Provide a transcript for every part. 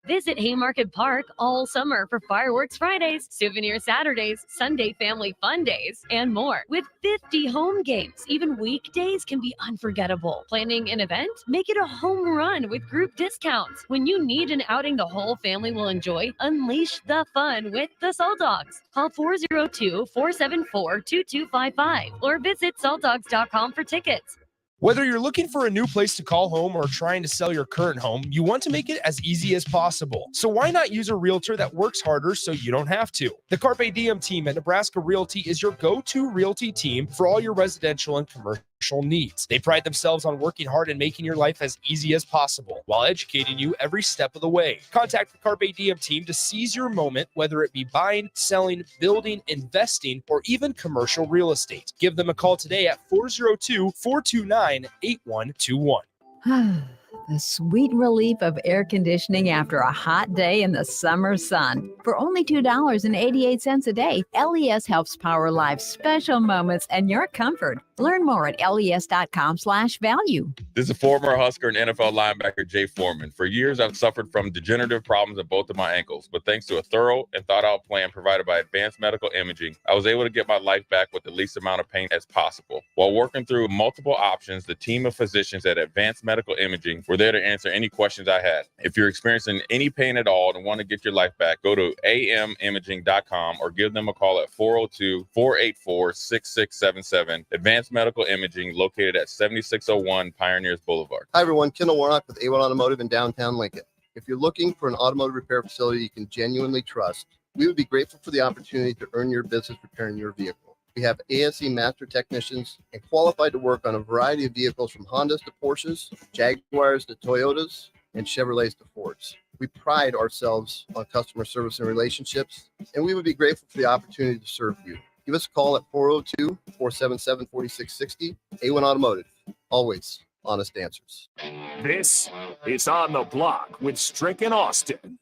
Visit Haymarket Park all summer for fireworks Fridays, souvenir Saturdays, Sunday family fun days, and more. With 50 home games, even weekdays can be unforgettable. Planning an event? Make it a home run with group discounts. When you need an outing the whole family will enjoy, unleash the fun with the Salt Dogs. Call 402-474-2255 or visit saltdogs.com for tickets. Whether you're looking for a new place to call home or trying to sell your current home, you want to make it as easy as possible. So why not use a realtor that works harder so you don't have to? The Carpe Diem team at Nebraska Realty is your go-to realty team for all your residential and commercial needs. They pride themselves on working hard and making your life as easy as possible while educating you every step of the way. Contact the Carpe Diem team to seize your moment, whether it be buying, selling, building, investing, or even commercial real estate. Give them a call today at 402-429-8121. The sweet relief of air conditioning after a hot day in the summer sun. For only $2.88 a day, LES helps power life's special moments and your comfort. Learn more at les.com/value. This is former Husker and NFL linebacker Jay Foreman. For years, I've suffered from degenerative problems in both of my ankles, but thanks to a thorough and thought-out plan provided by Advanced Medical Imaging, I was able to get my life back with the least amount of pain as possible. While working through multiple options, the team of physicians at Advanced Medical Imaging were there to answer any questions I had. If you're experiencing any pain at all and want to get your life back, go to amimaging.com or give them a call at 402-484-6677. Advanced Medical Imaging, located at 7601 Pioneers Boulevard. Hi, everyone. Kendall Warnock with A1 Automotive in downtown Lincoln. If you're looking for an automotive repair facility you can genuinely trust, we would be grateful for the opportunity to earn your business repairing your vehicle. We have ASE master technicians and qualified to work on a variety of vehicles from Hondas to Porsches, Jaguars to Toyotas, and Chevrolets to Fords. We pride ourselves on customer service and relationships, and we would be grateful for the opportunity to serve you. Give us a call at 402-477-4660. A1 Automotive, always honest answers. This is On the Block with Strick and Austin.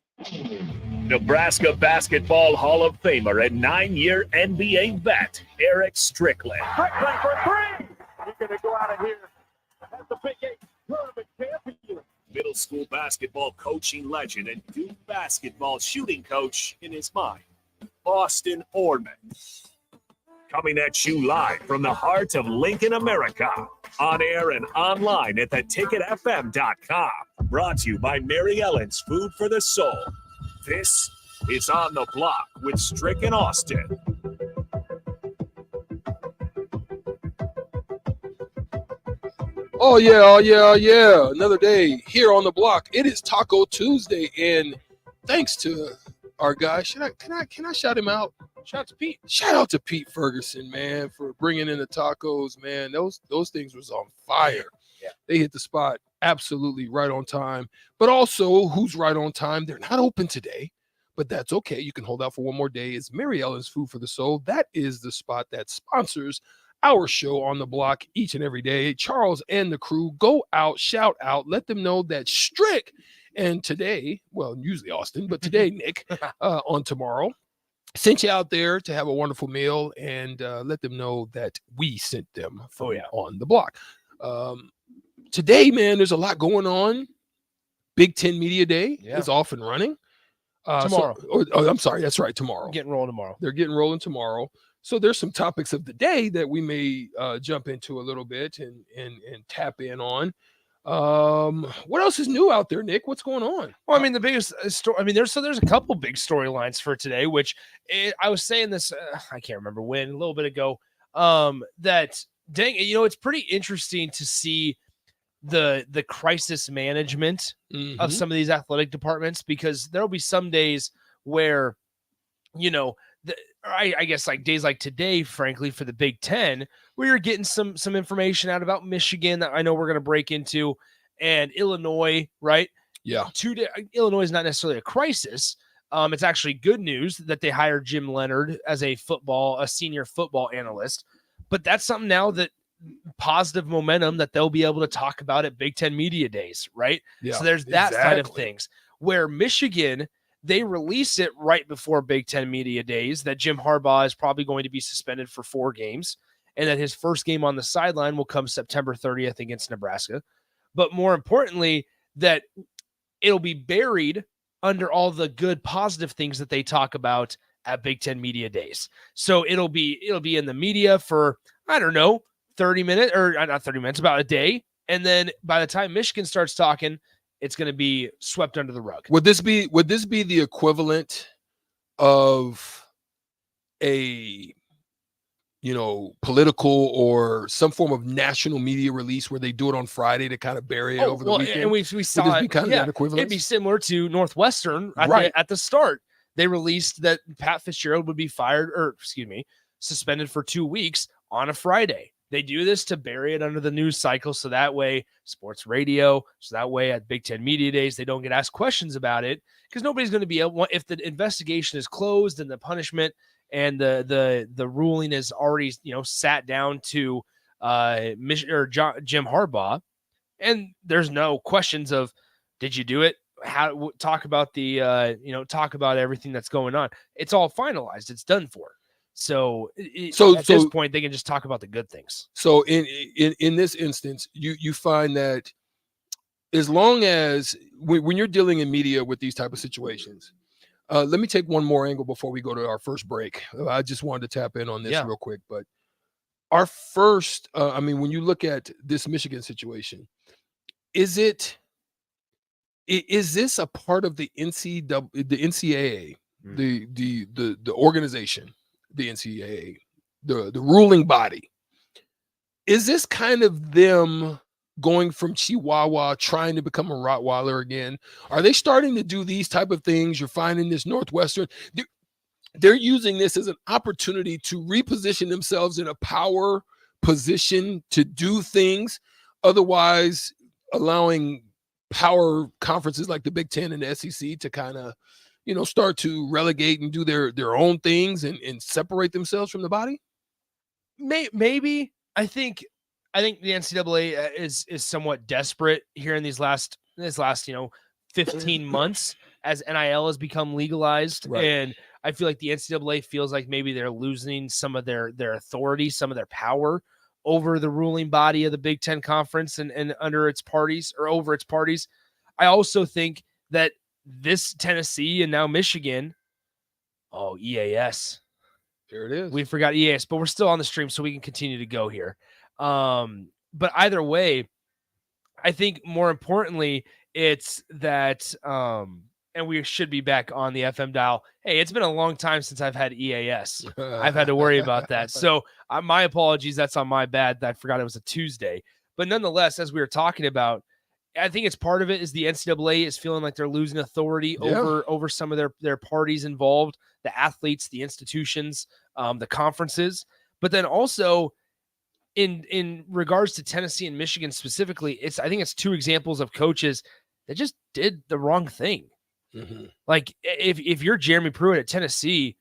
Nebraska Basketball Hall of Famer and 9-year NBA vet, Eric Strickland. Strickland for three! He's going to go out of here as the Big 8 tournament champion. Middle school basketball coaching legend and Duke basketball shooting coach in his mind, Austin Orman. Coming at you live from the heart of Lincoln, America. On air and online at theticketfm.com. Brought to you by Mary Ellen's Food for the Soul. This is On the Block with Strick and Austin. Oh yeah. Another day here on the block. It is Taco Tuesday, and thanks to our guy, can I shout him out? Shout out to Pete. Shout out to Pete Ferguson, man, for bringing in the tacos, man. Those things was on fire. Yeah. They hit the spot absolutely right on time. But also, who's right on time? They're not open today, but that's okay. You can hold out for one more day. It's Mary Ellen's Food for the Soul. That is the spot that sponsors our show On the Block each and every day. Charles and the crew, go out, shout out, let them know that Strick and today, well, usually Austin, but today, Nick, on tomorrow, sent you out there to have a wonderful meal, and let them know that we sent them from On the Block. Today, man, there's a lot going on. Big Ten Media Day is off and running. Tomorrow. I'm sorry. That's right. Tomorrow. Getting rolling tomorrow. They're getting rolling tomorrow. So there's some topics of the day that we may jump into a little bit and tap in on. What else is new out there, Nick? What's going on? Well, I mean, the biggest story. I mean, there's a couple big storylines for today. Which I was saying this. I can't remember when, a little bit ago. That dang, it's pretty interesting to see the crisis management of some of these athletic departments, because there'll be some days where, I guess like days like today, frankly, for the Big Ten, where you're getting some information out about Michigan that I know we're going to break into, and Illinois, right? Yeah. Illinois is not necessarily a crisis. It's actually good news that they hired Jim Leonard as a senior football analyst, but that's something now that positive momentum that they'll be able to talk about at Big Ten Media Days, right? Yeah, so there's that side of things, where Michigan, they release it right before Big Ten Media Days that Jim Harbaugh is probably going to be suspended for 4 games, and that his first game on the sideline will come September 30th against Nebraska. But more importantly, that it'll be buried under all the good, positive things that they talk about at Big Ten Media Days. So it'll be in the media for, I don't know, 30 minutes, or not 30 minutes, about a day. And then by the time Michigan starts talking, it's going to be swept under the rug. Would this be the equivalent of a political or some form of national media release where they do it on Friday to kind of bury it over the weekend? And we saw it. Kind of that equivalent? It'd be similar to Northwestern at the start. They released that Pat Fitzgerald would be suspended for 2 weeks on a Friday. They do this to bury it under the news cycle, so that way sports radio, so that way at Big Ten Media Days, they don't get asked questions about it, because nobody's going to be able, if the investigation is closed and the punishment and the ruling is already sat down to Jim Harbaugh, and there's no questions of did you do it, how, talk about talk about everything that's going on. It's all finalized. It's done for. So at this point, they can just talk about the good things. So in this instance, you find that as long as when you're dealing in media with these type of situations, let me take one more angle before we go to our first break. I just wanted to tap in on this real quick, but our first, when you look at this Michigan situation, is this a part of the NCAA, the organization, the NCAA, the ruling body? Is this kind of them going from Chihuahua trying to become a Rottweiler again? Are they starting to do these type of things? You're finding this Northwestern, they're using this as an opportunity to reposition themselves in a power position to do things, otherwise allowing power conferences like the Big Ten and the SEC to kind of start to relegate and do their own things and separate themselves from the body? Maybe. I think the NCAA is somewhat desperate here in this last 15 months as NIL has become legalized. Right. And I feel like the NCAA feels like maybe they're losing some of their authority, some of their power over the ruling body of the Big Ten Conference and under its parties or over its parties. I also think that this Tennessee and now Michigan, EAS. There it is. We forgot EAS, but we're still on the stream, so we can continue to go here. But either way, I think more importantly, it's that, and we should be back on the FM dial. Hey, it's been a long time since I've had EAS. I've had to worry about that. So my apologies. That's on my bad. I forgot it was a Tuesday. But nonetheless, as we were talking about, I think it's part of it is the NCAA is feeling like they're losing authority over some of their parties involved, the athletes, the institutions, the conferences. But then also in regards to Tennessee and Michigan specifically, I think it's two examples of coaches that just did the wrong thing. Mm-hmm. Like if you're Jeremy Pruitt at Tennessee,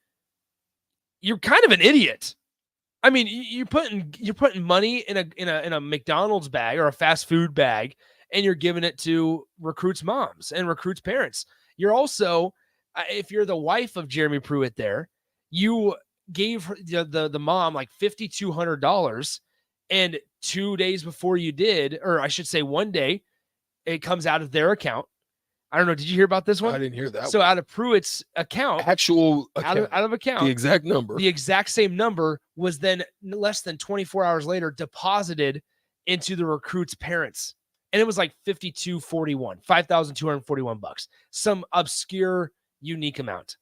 you're kind of an idiot. I mean, you're putting money in a McDonald's bag or a fast food bag, and you're giving it to recruits' moms and recruits' parents. You're also, if you're the wife of Jeremy Pruitt there, you gave her, the mom like $5,200, and 2 days before you did, or I should say 1 day, it comes out of their account. I don't know. Did you hear about this one? I didn't hear that. So out of Pruitt's account, actual account, out of account, the exact number, the exact same number was then less than 24 hours later deposited into the recruit's parents. And it was like $5,241, some obscure, unique amount.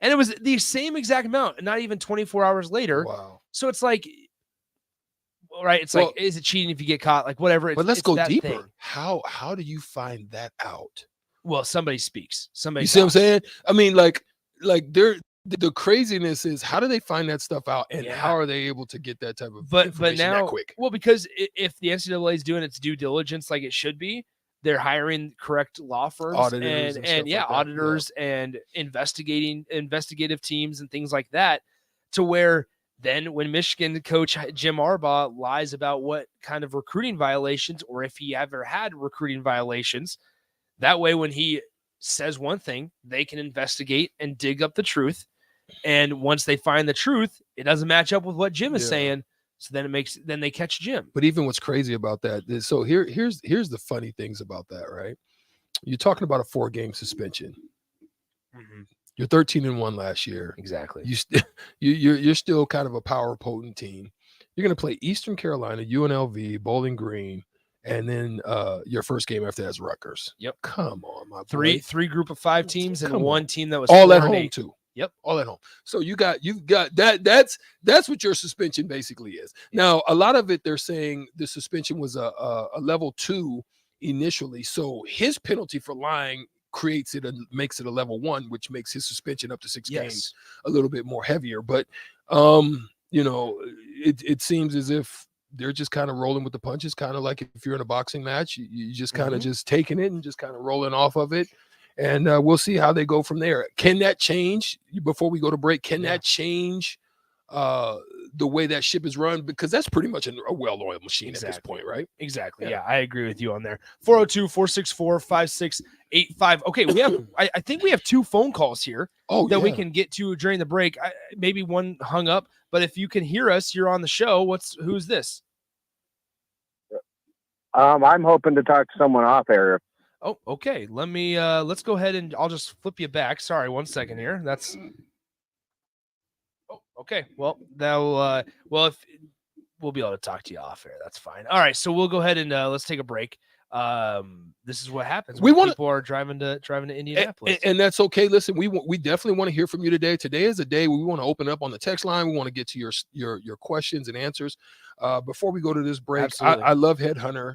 And it was the same exact amount, not even 24 hours later. Wow. So it's like, right. It's like, is it cheating if you get caught? Like whatever. But let's go deeper. Thing. How do you find that out? Well, somebody speaks. Somebody. You see what I'm saying? I mean, like the craziness is, how do they find that stuff out, and how are they able to get that type of information now, that quick? Well, because if the NCAA is doing its due diligence like it should be, they're hiring correct law firms, auditors and investigative teams and things like that, to where then when Michigan coach Jim Harbaugh lies about what kind of recruiting violations, or if he ever had recruiting violations, that way when he says one thing, they can investigate and dig up the truth. And once they find the truth, it doesn't match up with what Jim is saying. So then they catch Jim. But even what's crazy about that is, so here's the funny things about that, right? You're talking about a 4-game suspension. You're 13-1 last year. Exactly. You're still kind of a power potent team. You're going to play Eastern Carolina, UNLV, Bowling Green, and then your first game after that's Rutgers. Yep. Come on, my boy. Three group of 5 teams and Come one on. team that was all 4 at and home 8. too. Yep. All at home. So you've got that. That's what your suspension basically is. Now, a lot of it they're saying the suspension was a level 2 initially. So his penalty for lying makes it a level 1, which makes his suspension up to 6 games a little bit more heavier. But it seems as if they're just kind of rolling with the punches, kind of like if you're in a boxing match, you just kind of just taking it and just kind of rolling off of it. And we'll see how they go from there. Can that change before we go to break? Can that change the way that ship is run? Because that's pretty much a well-oiled machine at this point, right? Exactly. Yeah, I agree with you on there. 402-464-5685. Okay, we have I think we have 2 phone calls here that we can get to during the break. Maybe one hung up, but if you can hear us, you're on the show. Who's this? I'm hoping to talk to someone off air. Oh, okay. Let me let's go ahead and I'll just flip you back. Sorry, 1 second here. That's okay. Well, now if we'll be able to talk to you off air. That's fine. All right, so we'll go ahead and let's take a break. This is what happens when people are driving to Indianapolis. And that's okay. Listen, we definitely want to hear from you today. Today is a day where we want to open up on the text line. We want to get to your questions and answers. Before we go to this break, I love Headhunter.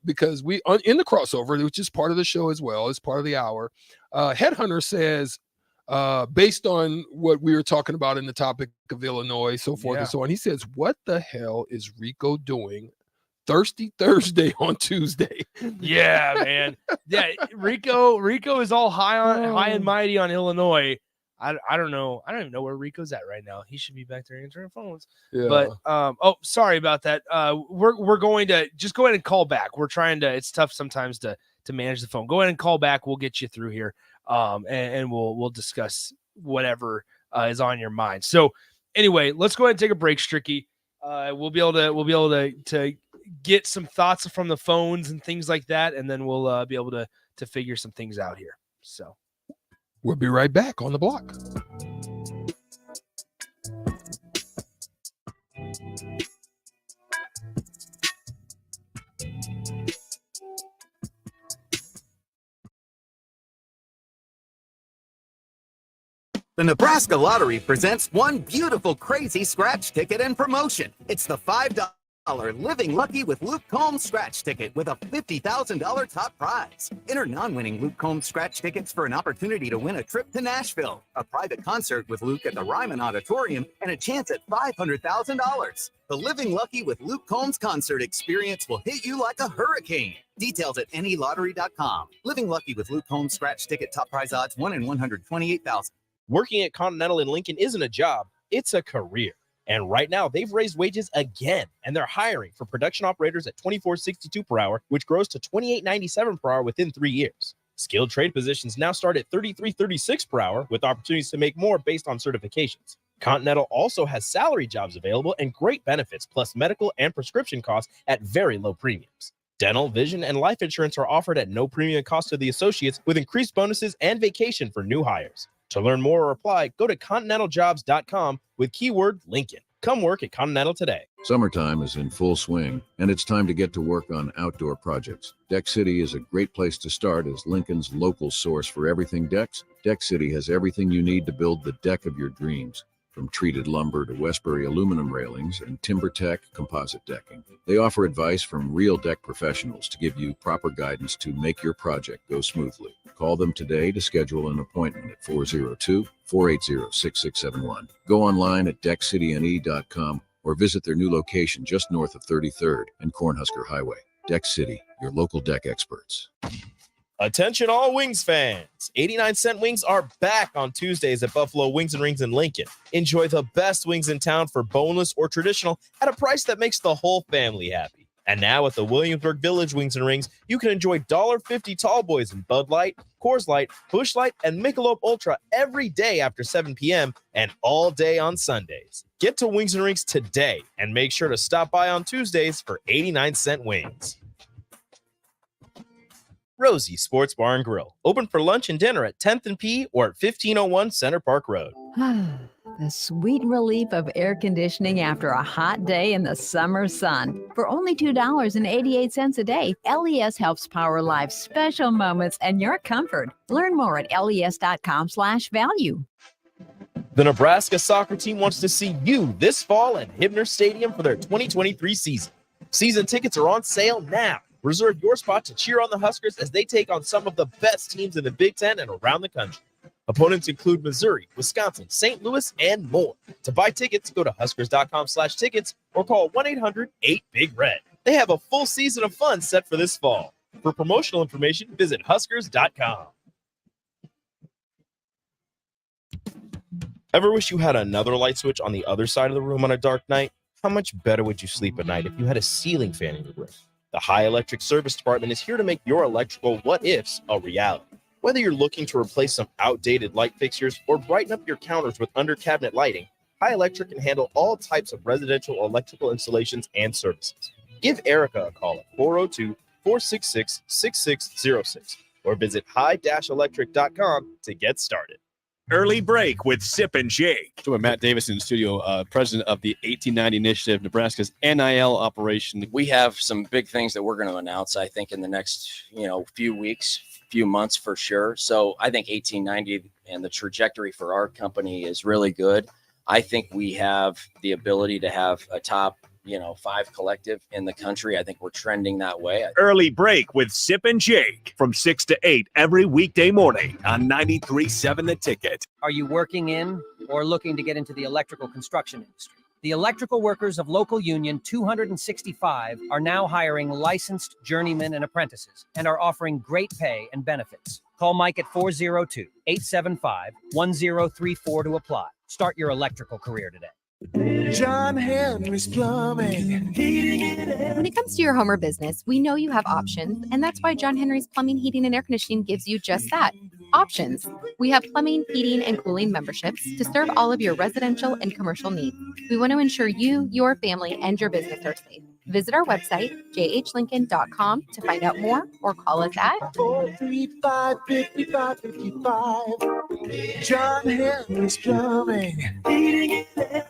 Because we in the crossover, which is part of the show as well, as part of the hour, Headhunter says, based on what we were talking about in the topic of Illinois, so forth and so on, he says, what the hell is Rico doing Thirsty Thursday on Tuesday? Yeah, man. Yeah, Rico is all high and mighty on Illinois. I don't know. I don't even know where Rico's at right now. He should be back there answering phones. Yeah. But sorry about that. We're going to just go ahead and call back. We're trying to. It's tough sometimes to manage the phone. Go ahead and call back. We'll get you through here. And we'll discuss whatever is on your mind. So anyway, let's go ahead and take a break, Stricky. We'll be able to get some thoughts from the phones and things like that, and then we'll be able to figure some things out here. So. We'll be right back on the block. The Nebraska Lottery presents one beautiful, crazy scratch ticket and promotion. It's the $5 Living Lucky with Luke Combs scratch ticket with a $50,000 top prize. Enter non-winning Luke Combs scratch tickets for an opportunity to win a trip to Nashville, a private concert with Luke at the Ryman Auditorium, and a chance at $500,000. The Living Lucky with Luke Combs concert experience will hit you like a hurricane. Details at nelottery.com. Living Lucky with Luke Combs scratch ticket top prize odds 1 in 128,000. Working at Continental in Lincoln isn't a job, it's a career. And right now, they've raised wages again, and they're hiring for production operators at $24.62 per hour, which grows to $28.97 per hour within 3 years. Skilled trade positions now start at $33.36 per hour, with opportunities to make more based on certifications. Continental also has salary jobs available and great benefits, plus medical and prescription costs at very low premiums. Dental, vision, and life insurance are offered at no premium cost to the associates, with increased bonuses and vacation for new hires. To learn more or apply, go to continentaljobs.com with keyword Lincoln. Come work at Continental today. Summertime is in full swing, and it's time to get to work on outdoor projects. Deck City is a great place to start as Lincoln's local source for everything decks. Deck City has everything you need to build the deck of your dreams. From treated lumber to Westbury aluminum railings and TimberTech composite decking. They offer advice from real deck professionals to give you proper guidance to make your project go smoothly. Call them today to schedule an appointment at 402-480-6671. Go online at deckcityne.com or visit their new location just north of 33rd and Cornhusker Highway. Deck City, your local deck experts. Attention all Wings fans. 89-cent wings are back on Tuesdays at Buffalo Wings and Rings in Lincoln. Enjoy the best wings in town for boneless or traditional at a price that makes the whole family happy. And now at the Williamsburg Village Wings and Rings, you can enjoy $1.50 tall boys in Bud Light, Coors Light, Busch Light, and Michelob Ultra every day after 7 p.m. and all day on Sundays. Get to Wings and Rings today and make sure to stop by on Tuesdays for 89-cent wings. Rosie Sports Bar and Grill. Open for lunch and dinner at 10th and P or at 1501 Center Park Road. The sweet relief of air conditioning after a hot day in the summer sun. For only $2.88 a day, LES helps power life's special moments and your comfort. Learn more at les.com/value. The Nebraska soccer team wants to see you this fall at Hibner Stadium for their 2023 season. Season tickets are on sale now. Reserve your spot to cheer on the Huskers as they take on some of the best teams in the Big Ten and around the country. Opponents include Missouri, Wisconsin, St. Louis, and more. To buy tickets, go to huskers.com/tickets or call 1-800-8-BIG-RED. They have a full season of fun set for this fall. For promotional information, visit huskers.com. Ever wish you had another light switch on the other side of the room on a dark night? How much better would you sleep at night if you had a ceiling fan in your room? The High Electric Service Department is here to make your electrical what-ifs a reality. Whether you're looking to replace some outdated light fixtures or brighten up your counters with under-cabinet lighting, High Electric can handle all types of residential electrical installations and services. Give Erica a call at 402-466-6606 or visit high-electric.com to get started. Early break with Sip and Jake. Join Matt Davis in the studio, president of the 1890 Initiative, Nebraska's NIL operation. We have some big things that we're going to announce, I think, in the next, few weeks, few months for sure. So I think 1890 and the trajectory for our company is really good. I think we have the ability to have a top, 5 collective in the country. I think we're trending that way. Early break with Sip and Jake from 6 to 8 every weekday morning on 93.7 The Ticket. Are you working in or looking to get into the electrical construction industry? The electrical workers of Local Union 265 are now hiring licensed journeymen and apprentices and are offering great pay and benefits. Call Mike at 402-875-1034 to apply. Start your electrical career today. John Henry's Plumbing, heating and air. When it comes to your home or business, we know you have options, and that's why John Henry's Plumbing, Heating, and Air Conditioning gives you just that, options. We have plumbing, heating, and cooling memberships to serve all of your residential and commercial needs. We want to ensure you, your family, and your business are safe. Visit our website, jhlincoln.com, to find out more or call us at 435-5555. John Henry's Plumbing, Heating, and Air.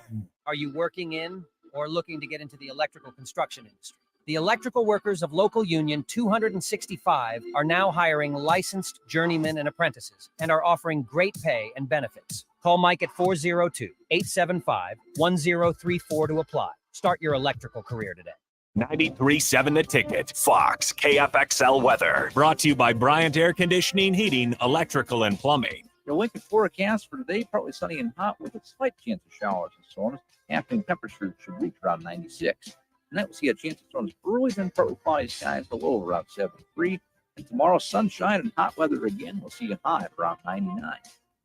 Are you working in or looking to get into the electrical construction industry? The electrical workers of Local Union 265 are now hiring licensed journeymen and apprentices and are offering great pay and benefits. Call Mike at 402-875-1034 to apply. Start your electrical career today. 93.7 The Ticket, Fox, KFXL weather. Brought to you by Bryant Air Conditioning, Heating, Electrical, and Plumbing. Your Lincoln forecast for today, partly sunny and hot with a slight chance of showers and storms. Afternoon temperature should reach around 96. Tonight we'll see a chance of storms early, then partly cloudy skies, the low around 73. And tomorrow, sunshine and hot weather again. We'll see a high of around 99.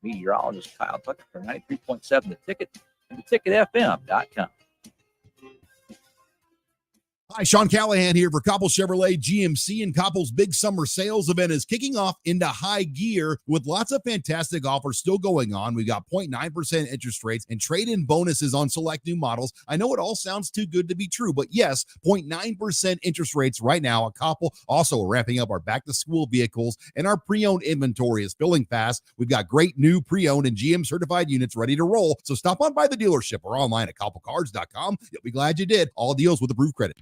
Meteorologist Kyle Tucker for 93.7 The Ticket and theticketfm.com. Hi, Sean Callahan here for Koppel Chevrolet GMC, and Koppel's big summer sales event is kicking off into high gear with lots of fantastic offers still going on. We've got 0.9% interest rates and trade-in bonuses on select new models. I know it all sounds too good to be true, but yes, 0.9% interest rates right now at Koppel. Also ramping up our back-to-school vehicles, and our pre-owned inventory is filling fast. We've got great new pre-owned and GM-certified units ready to roll, so stop on by the dealership or online at koppelcars.com. You'll be glad you did. All deals with approved credit.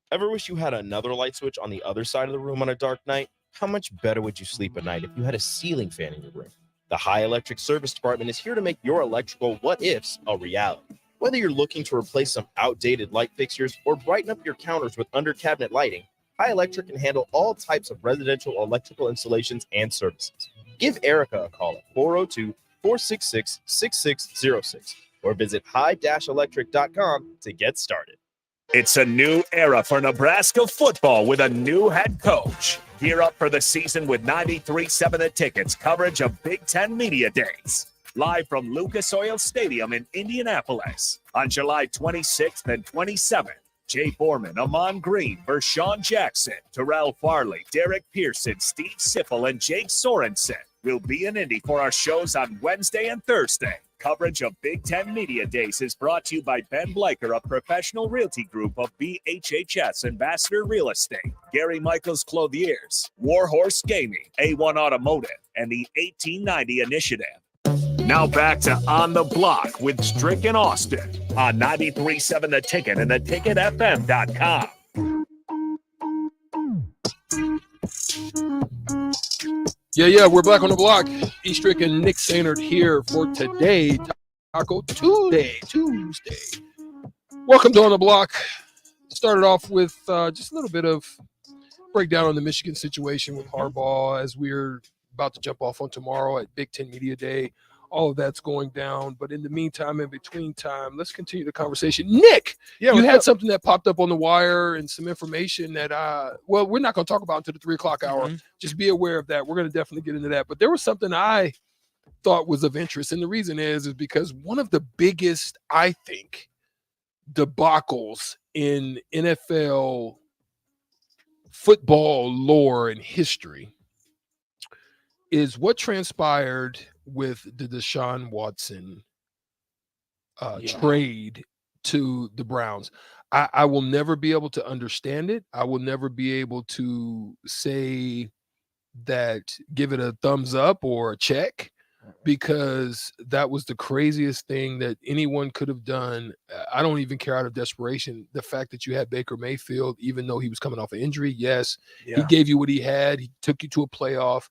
Ever wish you had another light switch on the other side of the room on a dark night? How much better would you sleep at night if you had a ceiling fan in your room? The High Electric Service Department is here to make your electrical what-ifs a reality. Whether you're looking to replace some outdated light fixtures or brighten up your counters with under-cabinet lighting, High Electric can handle all types of residential electrical installations and services. Give Erica a call at 402-466-6606 or visit high-electric.com to get started. It's a new era for Nebraska football with a new head coach. Gear up for the season with 93.7 The Ticket's coverage of Big Ten Media Days. Live from Lucas Oil Stadium in Indianapolis on July 26th and 27th. Jay Foreman, Amon Green, Vershawn Jackson, Terrell Farley, Derek Pearson, Steve Sipple, and Jake Sorensen will be in Indy for our shows on Wednesday and Thursday. Coverage of Big Ten Media Days is brought to you by Ben Blaker of Professional Realty Group of BHHS Ambassador Real Estate, Gary Michaels Clothiers, Warhorse Gaming, A1 Automotive, and the 1890 Initiative. Now back to On the Block with Strick and Austin on 93.7 The Ticket and theticketfm.com. Yeah, we're back on the block. Eastrick and Nick Sainert here for today, Taco Tuesday. Welcome to On the Block. Started off with just a little bit of breakdown on the Michigan situation with Harbaugh as we're about to jump off on tomorrow at Big Ten Media Day. All of that's going down. But in the meantime, in between time, let's continue the conversation. Nick, you had something that popped up on the wire and some information that, we're not going to talk about until the 3 o'clock hour. Just be aware of that. We're going to definitely get into that. But there was something I thought was of interest. And the reason is because one of the biggest, I think, debacles in NFL football lore and history is what transpired with the Deshaun Watson trade to the Browns. I will never be able to understand it. I will never be able to say that, give it a thumbs up or a check, because that was the craziest thing that anyone could have done. I don't even care out of desperation. The fact that you had Baker Mayfield, even though he was coming off an injury, he gave you what he had. He took you to a playoff.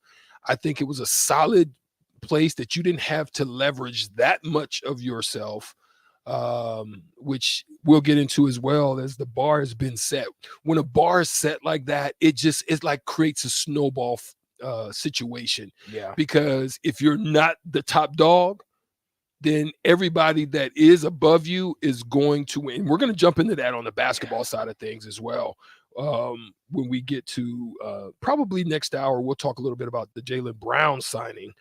I think it was a solid place that you didn't have to leverage that much of yourself, which we'll get into as well, as the bar has been set. When a bar is set like that, it like creates a snowball situation. Because if you're not the top dog, then everybody that is above you is going to win. We're going to jump into that on the basketball side of things as well. When we get to probably next hour, we'll talk a little bit about the Jaylen Brown signing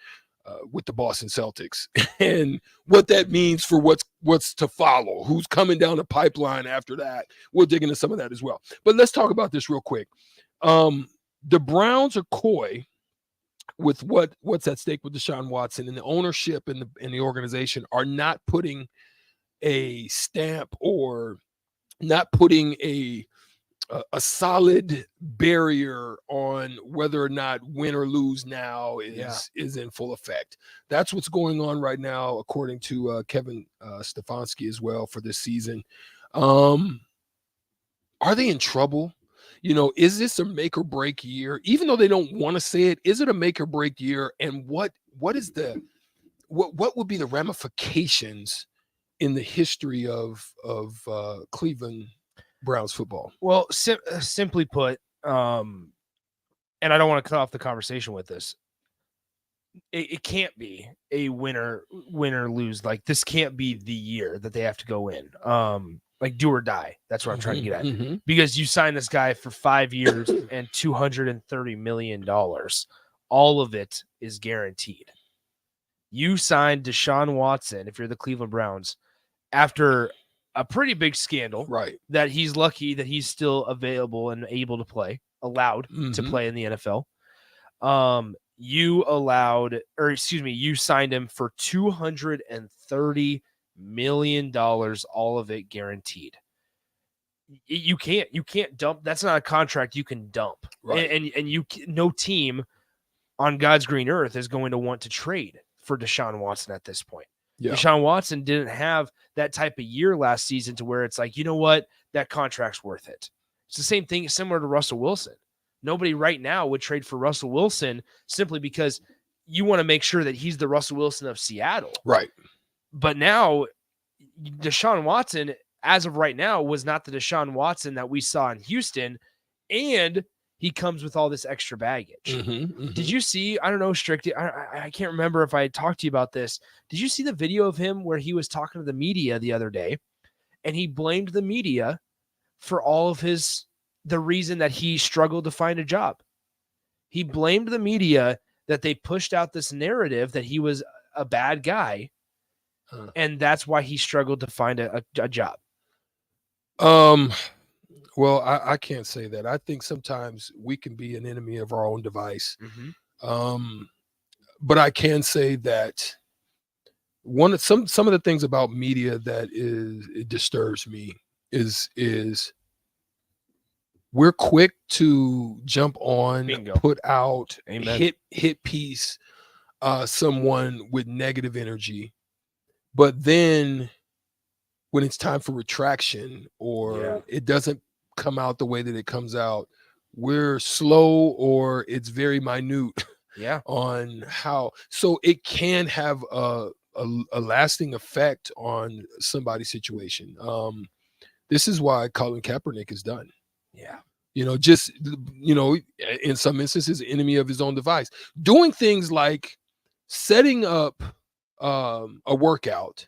with the Boston Celtics and what that means for what's to follow, who's coming down the pipeline after that. We'll dig into some of that as well. But let's talk about this real quick. The Browns are coy with what's at stake with Deshaun Watson, and the ownership and the organization are not putting a stamp or not putting a solid barrier on whether or not win or lose now is in full effect. That's what's going on right now, according to Kevin Stefanski as well for this season. Are they in trouble? Is this a make or break year? Even though they don't want to say it, is it a make or break year? And what would be the ramifications in the history of Cleveland Browns football? Well, simply put, and I don't want to cut off the conversation with this. It can't be a win or lose. Like, this can't be the year that they have to go in. Like, do or die. That's what I'm trying to get at. Because you signed this guy for 5 years and $230 million. All of it is guaranteed. You signed Deshaun Watson, if you're the Cleveland Browns, after a pretty big scandal, right? That he's lucky that he's still available and able to play, allowed to play in the NFL. You signed him for $230 million, all of it guaranteed. You can't dump. That's not a contract you can dump. Right. And no team on God's green earth is going to want to trade for Deshaun Watson at this point. Yeah. Deshaun Watson didn't have that type of year last season to where it's like, you know what, that contract's worth it. It's the same thing, similar to Russell Wilson. Nobody right now would trade for Russell Wilson simply because you want to make sure that he's the Russell Wilson of Seattle. Right. But now Deshaun Watson, as of right now, was not the Deshaun Watson that we saw in Houston, and he comes with all this extra baggage. Did you see, I don't know, Strict, I can't remember if I talked to you about this. Did you see the video of him where he was talking to the media the other day, and he blamed the media for all of the reason that he struggled to find a job? He blamed the media that they pushed out this narrative that he was a bad guy, and that's why he struggled to find a job. Well, I can't say that. I think sometimes we can be an enemy of our own device. But I can say that some of the things about media that it disturbs me is we're quick to jump on, put out, Amen. hit piece someone with negative energy, but then when it's time for retraction or it doesn't come out the way that it comes out, we're slow or it's very minute on how. So it can have a lasting effect on somebody's situation. This is why Colin Kaepernick is done. Yeah. Just, in some instances, enemy of his own device. Doing things like setting up a workout,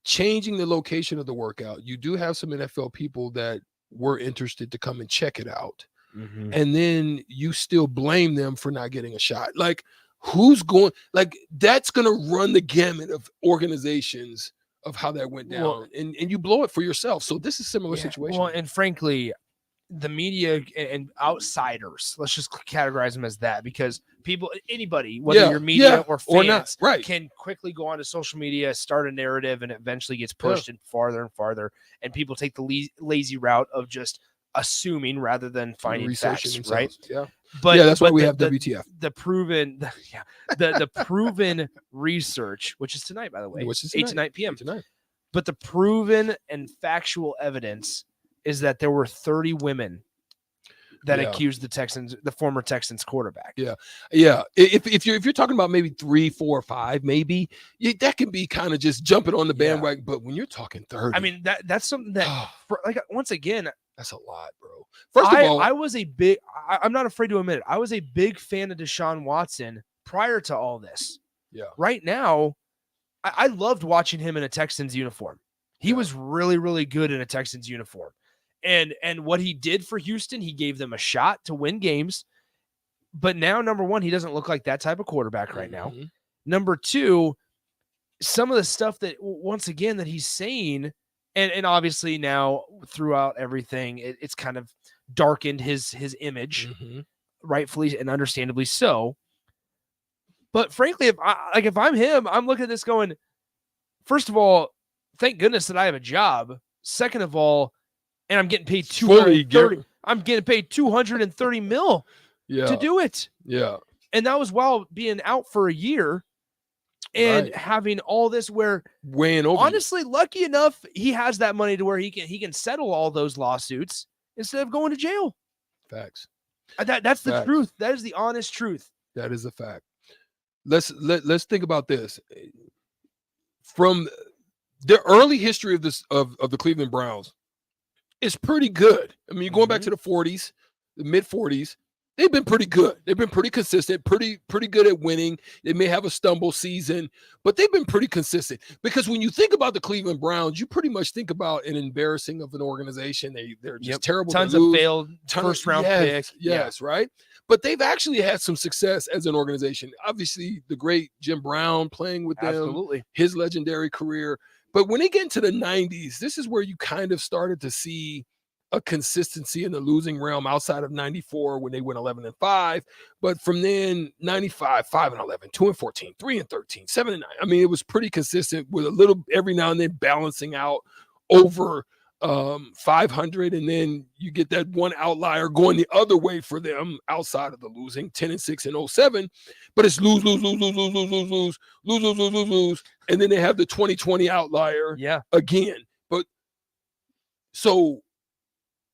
changing the location of the workout. You do have some NFL people that were interested to come and check it out. Mm-hmm. And then you still blame them for not getting a shot. Like, who's going, like, that's going to run the gamut of organizations of how that went down. Well, and you blow it for yourself. So this is a similar situation. Well, and frankly, the media and outsiders, let's just categorize them as that, because anybody, whether you're media or fans, not, can quickly go onto social media, start a narrative, and it eventually gets pushed in farther and farther. And people take the lazy route of just assuming rather than finding facts, themselves. right? Yeah. But that's why we the- have the- WTF. The proven, the proven research, which is tonight, by the way, Which is 8 to tonight. 9 p.m. Tonight. But the proven and factual evidence is that there were 30 women that Yeah. accused the former Texans quarterback. Yeah. If you're talking about maybe 3, 4, 5, maybe that can be kind of just jumping on the bandwagon. But when you're talking 30, I mean, that's something that, once again, that's a lot, bro. First of all, I was a big, I'm not afraid to admit it, I was a big fan of Deshaun Watson prior to all this. Yeah. Right now, I loved watching him in a Texans uniform. He was really, really good in a Texans uniform. And what he did for Houston, he gave them a shot to win games. But now, number one, he doesn't look like that type of quarterback right now. Number two, some of the stuff that, once again, that he's saying, and obviously now throughout everything, it's kind of darkened his image, rightfully and understandably so. But frankly, if I'm him, I'm looking at this going, first of all, thank goodness that I have a job. Second of all, and I'm getting paid $230 million to do it. Yeah. And that was while being out for a year and having all this where weighing over. Honestly, lucky enough, he has that money to where he can settle all those lawsuits instead of going to jail. Facts. That's the Facts. truth. That is the honest truth. That is a fact. Let's think about this. From the early history of this of the Cleveland Browns, it's pretty good. I mean, going back to the 40s, the mid 40s, they've been pretty good. They've been pretty consistent, pretty good at winning. They may have a stumble season, but they've been pretty consistent. Because when you think about the Cleveland Browns, you pretty much think about an embarrassing of an organization. They're just terrible. Tons to of lose. failed first-round picks. Yes, right. But they've actually had some success as an organization. Obviously, the great Jim Brown playing with them, Absolutely. his legendary career. But when they get into the 90s, this is where you kind of started to see a consistency in the losing realm outside of 94 when they went 11-5. But from then, 95, 5-11, 2-14, 3-13, 7-9. I mean, it was pretty consistent with a little every now and then balancing out over 500. And then you get that one outlier going the other way for them outside of the losing 10-6 and 07. But it's lose. And then they have the 2020 outlier again. But so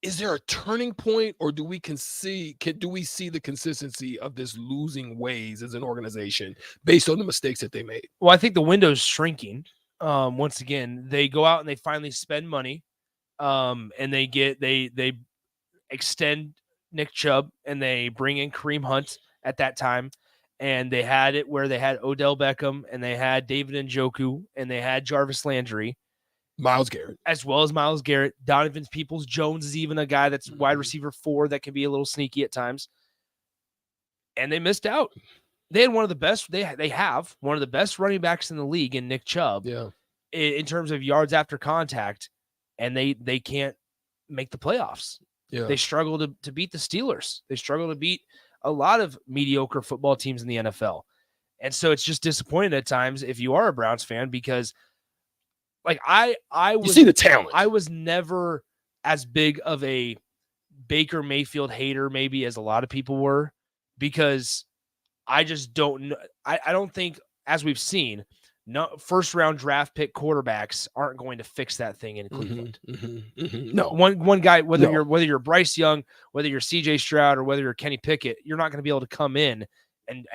is there a turning point, or do we see the consistency of this losing ways as an organization based on the mistakes that they made? Well, I think the window's shrinking. Once again, they go out and they finally spend money. And they extend Nick Chubb and they bring in Kareem Hunt at that time. And they had it where they had Odell Beckham and they had David Njoku and they had Jarvis Landry. Myles Garrett. As well as Myles Garrett. Donovan Peoples-Jones is even a guy that's wide receiver 4 that can be a little sneaky at times. And they missed out. They had one of the best, they have one of the best running backs in the league in Nick Chubb. Yeah. In terms of yards after contact. And they can't make the playoffs. Yeah. They struggle to beat the Steelers. They struggle to beat a lot of mediocre football teams in the NFL. And so it's just disappointing at times if you are a Browns fan, because like I was, you see the talent. I was never as big of a Baker Mayfield hater maybe as a lot of people were, because I just don't know. I don't think, as we've seen, no first round draft pick quarterbacks aren't going to fix that thing in Cleveland. No, one guy, whether No. you're Bryce Young, whether you're CJ Stroud, or whether you're Kenny Pickett, you're not going to be able to come in and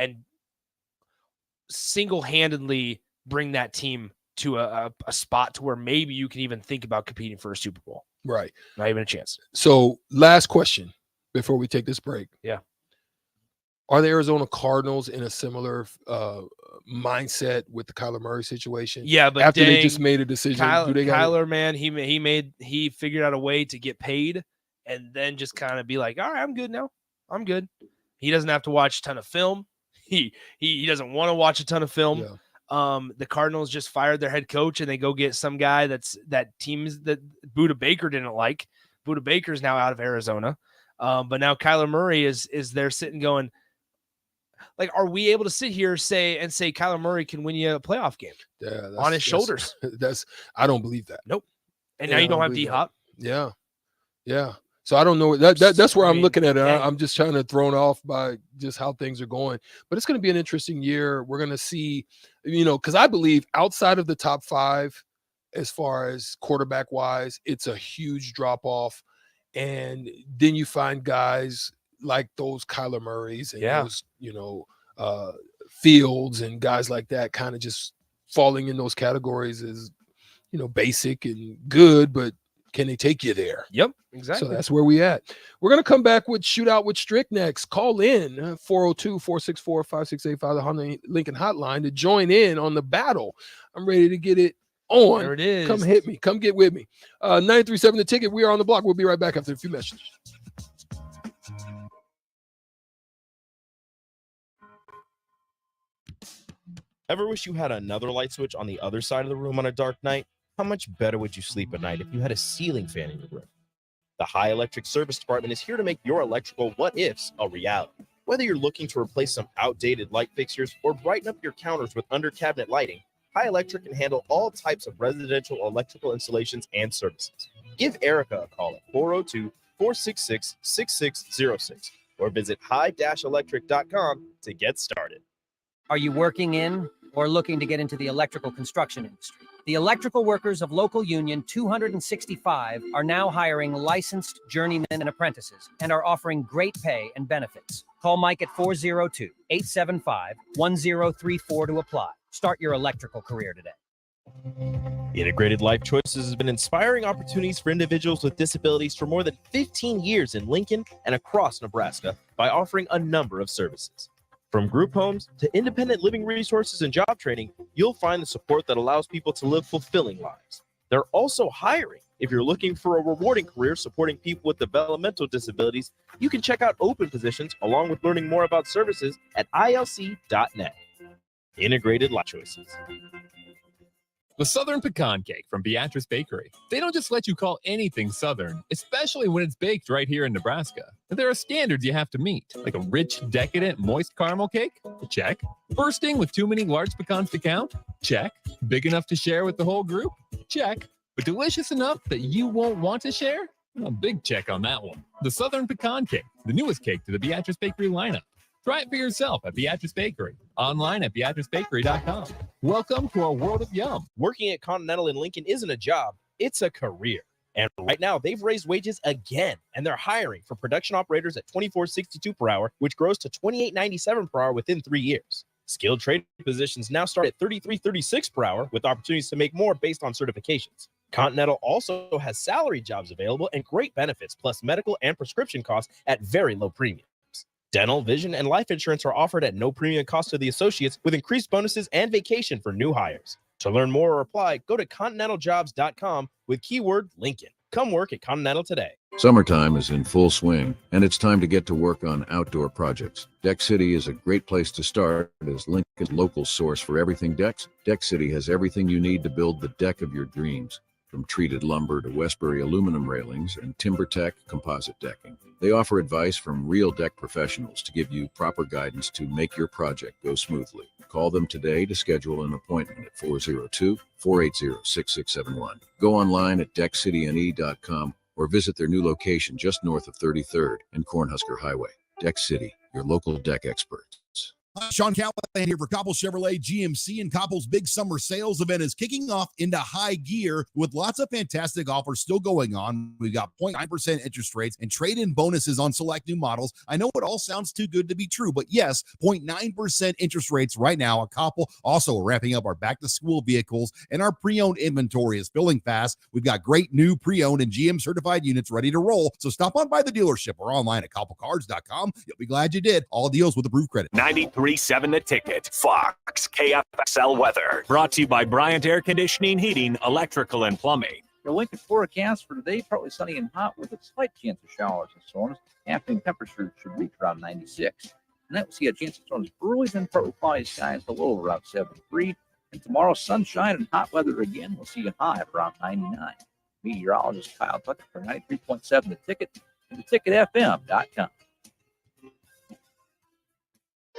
single-handedly bring that team to a spot to where maybe you can even think about competing for a Super Bowl. Right. Not even a chance. So last question before we take this break. Yeah. Are the Arizona Cardinals in a similar mindset with the Kyler Murray situation? Yeah, but after they dang, just made a decision, do they got Kyler, man, he figured out a way to get paid and then just kind of be like, all right, I'm good now. I'm good. He doesn't have to watch a ton of film. He doesn't want to watch a ton of film. Yeah. The Cardinals just fired their head coach and they go get some guy that teams that Buda Baker didn't like. Buda Baker is now out of Arizona. But now Kyler Murray is there sitting going, like, are we able to sit here say Kyler Murray can win you a playoff game on his shoulders? I don't believe that. Nope. And now you don't have D-Hop. Yeah. Yeah. So I don't know. That's where I'm looking at it. dang. I'm just kind of thrown off by just how things are going. But it's going to be an interesting year. We're going to see, because I believe outside of the top 5, as far as quarterback wise, it's a huge drop off. And then you find guys like those Kyler Murrays and those, Fields and guys like that kind of just falling in those categories as, basic and good, but can they take you there? Yep, exactly. So that's where we at. We're going to come back with Shootout with Strick next. Call in 402-464-5685, the Honda Lincoln hotline, to join in on the battle. I'm ready to get it on. There it is. Come hit me. Come get with me. 937 The Ticket. We are on the block. We'll be right back after a few messages. Ever wish you had another light switch on the other side of the room on a dark night? How much better would you sleep at night if you had a ceiling fan in your room? The High Electric Service Department is here to make your electrical what-ifs a reality. Whether you're looking to replace some outdated light fixtures or brighten up your counters with under-cabinet lighting, High Electric can handle all types of residential electrical installations and services. Give Erica a call at 402-466-6606 or visit high-electric.com to get started. Are you working in or looking to get into the electrical construction industry? The electrical workers of local union 265 are now hiring licensed journeymen and apprentices and are offering great pay and benefits. Call Mike at 402-875-1034 to apply. Start your electrical career today. Integrated Life Choices has been inspiring opportunities for individuals with disabilities for more than 15 years in Lincoln and across Nebraska by offering a number of services. From group homes to independent living resources and job training, you'll find the support that allows people to live fulfilling lives. They're also hiring. If you're looking for a rewarding career supporting people with developmental disabilities, you can check out open positions along with learning more about services at ilc.net. Integrated Life Choices. The Southern Pecan Cake from Beatrice Bakery. They don't just let you call anything Southern, especially when it's baked right here in Nebraska. There are standards you have to meet, like a rich, decadent, moist caramel cake? Check. Bursting with too many large pecans to count? Check. Big enough to share with the whole group? Check. But delicious enough that you won't want to share? A big check on that one. The Southern Pecan Cake, the newest cake to the Beatrice Bakery lineup. Try it for yourself at Beatrice Bakery. Online at BeatriceBakery.com. Welcome to our world of yum. Working at Continental in Lincoln isn't a job, it's a career. And right now, they've raised wages again, and they're hiring for production operators at $24.62 per hour, which grows to $28.97 per hour within 3 years. Skilled trade positions now start at $33.36 per hour, with opportunities to make more based on certifications. Continental also has salary jobs available and great benefits, plus medical and prescription costs at very low premiums. Dental, vision, and life insurance are offered at no premium cost to the associates, with increased bonuses and vacation for new hires. To learn more or apply, go to continentaljobs.com with keyword Lincoln. Come work at Continental today. Summertime is in full swing, and it's time to get to work on outdoor projects. Deck City is a great place to start as Lincoln's local source for everything decks. Deck City has everything you need to build the deck of your dreams. from treated lumber to Westbury aluminum railings and TimberTech composite decking. They offer advice from real deck professionals to give you proper guidance to make your project go smoothly. Call them today to schedule an appointment at 402-480-6671. Go online at deckcityne.com or visit their new location just north of 33rd and Cornhusker Highway. Deck City, your local deck experts. Hi, Sean Callahan here for Koppel Chevrolet GMC, and Koppel's big summer sales event is kicking off into high gear with lots of fantastic offers still going on. We've got 0.9% interest rates and trade-in bonuses on select new models. I know it all sounds too good to be true, but yes, 0.9% interest rates right now at Koppel. Also, we're ramping up our back-to-school vehicles, and our pre-owned inventory is filling fast. We've got great new pre-owned and GM-certified units ready to roll, so stop on by the dealership or online at koppelcars.com. You'll be glad you did. All deals with approved credit. 93.7 The Ticket, Fox, KFSL weather. Brought to you by Bryant Air Conditioning, Heating, Electrical, and Plumbing. Your Lincoln forecast for today, partly sunny and hot with a slight chance of showers and storms. Afternoon temperature should reach around 96. And that will see a chance of storms early, then partly cloudy skies, the low around 73. And tomorrow, sunshine and hot weather again. We'll see a high of around 99. Meteorologist Kyle Tucker for 93.7 The Ticket and theticketfm.com.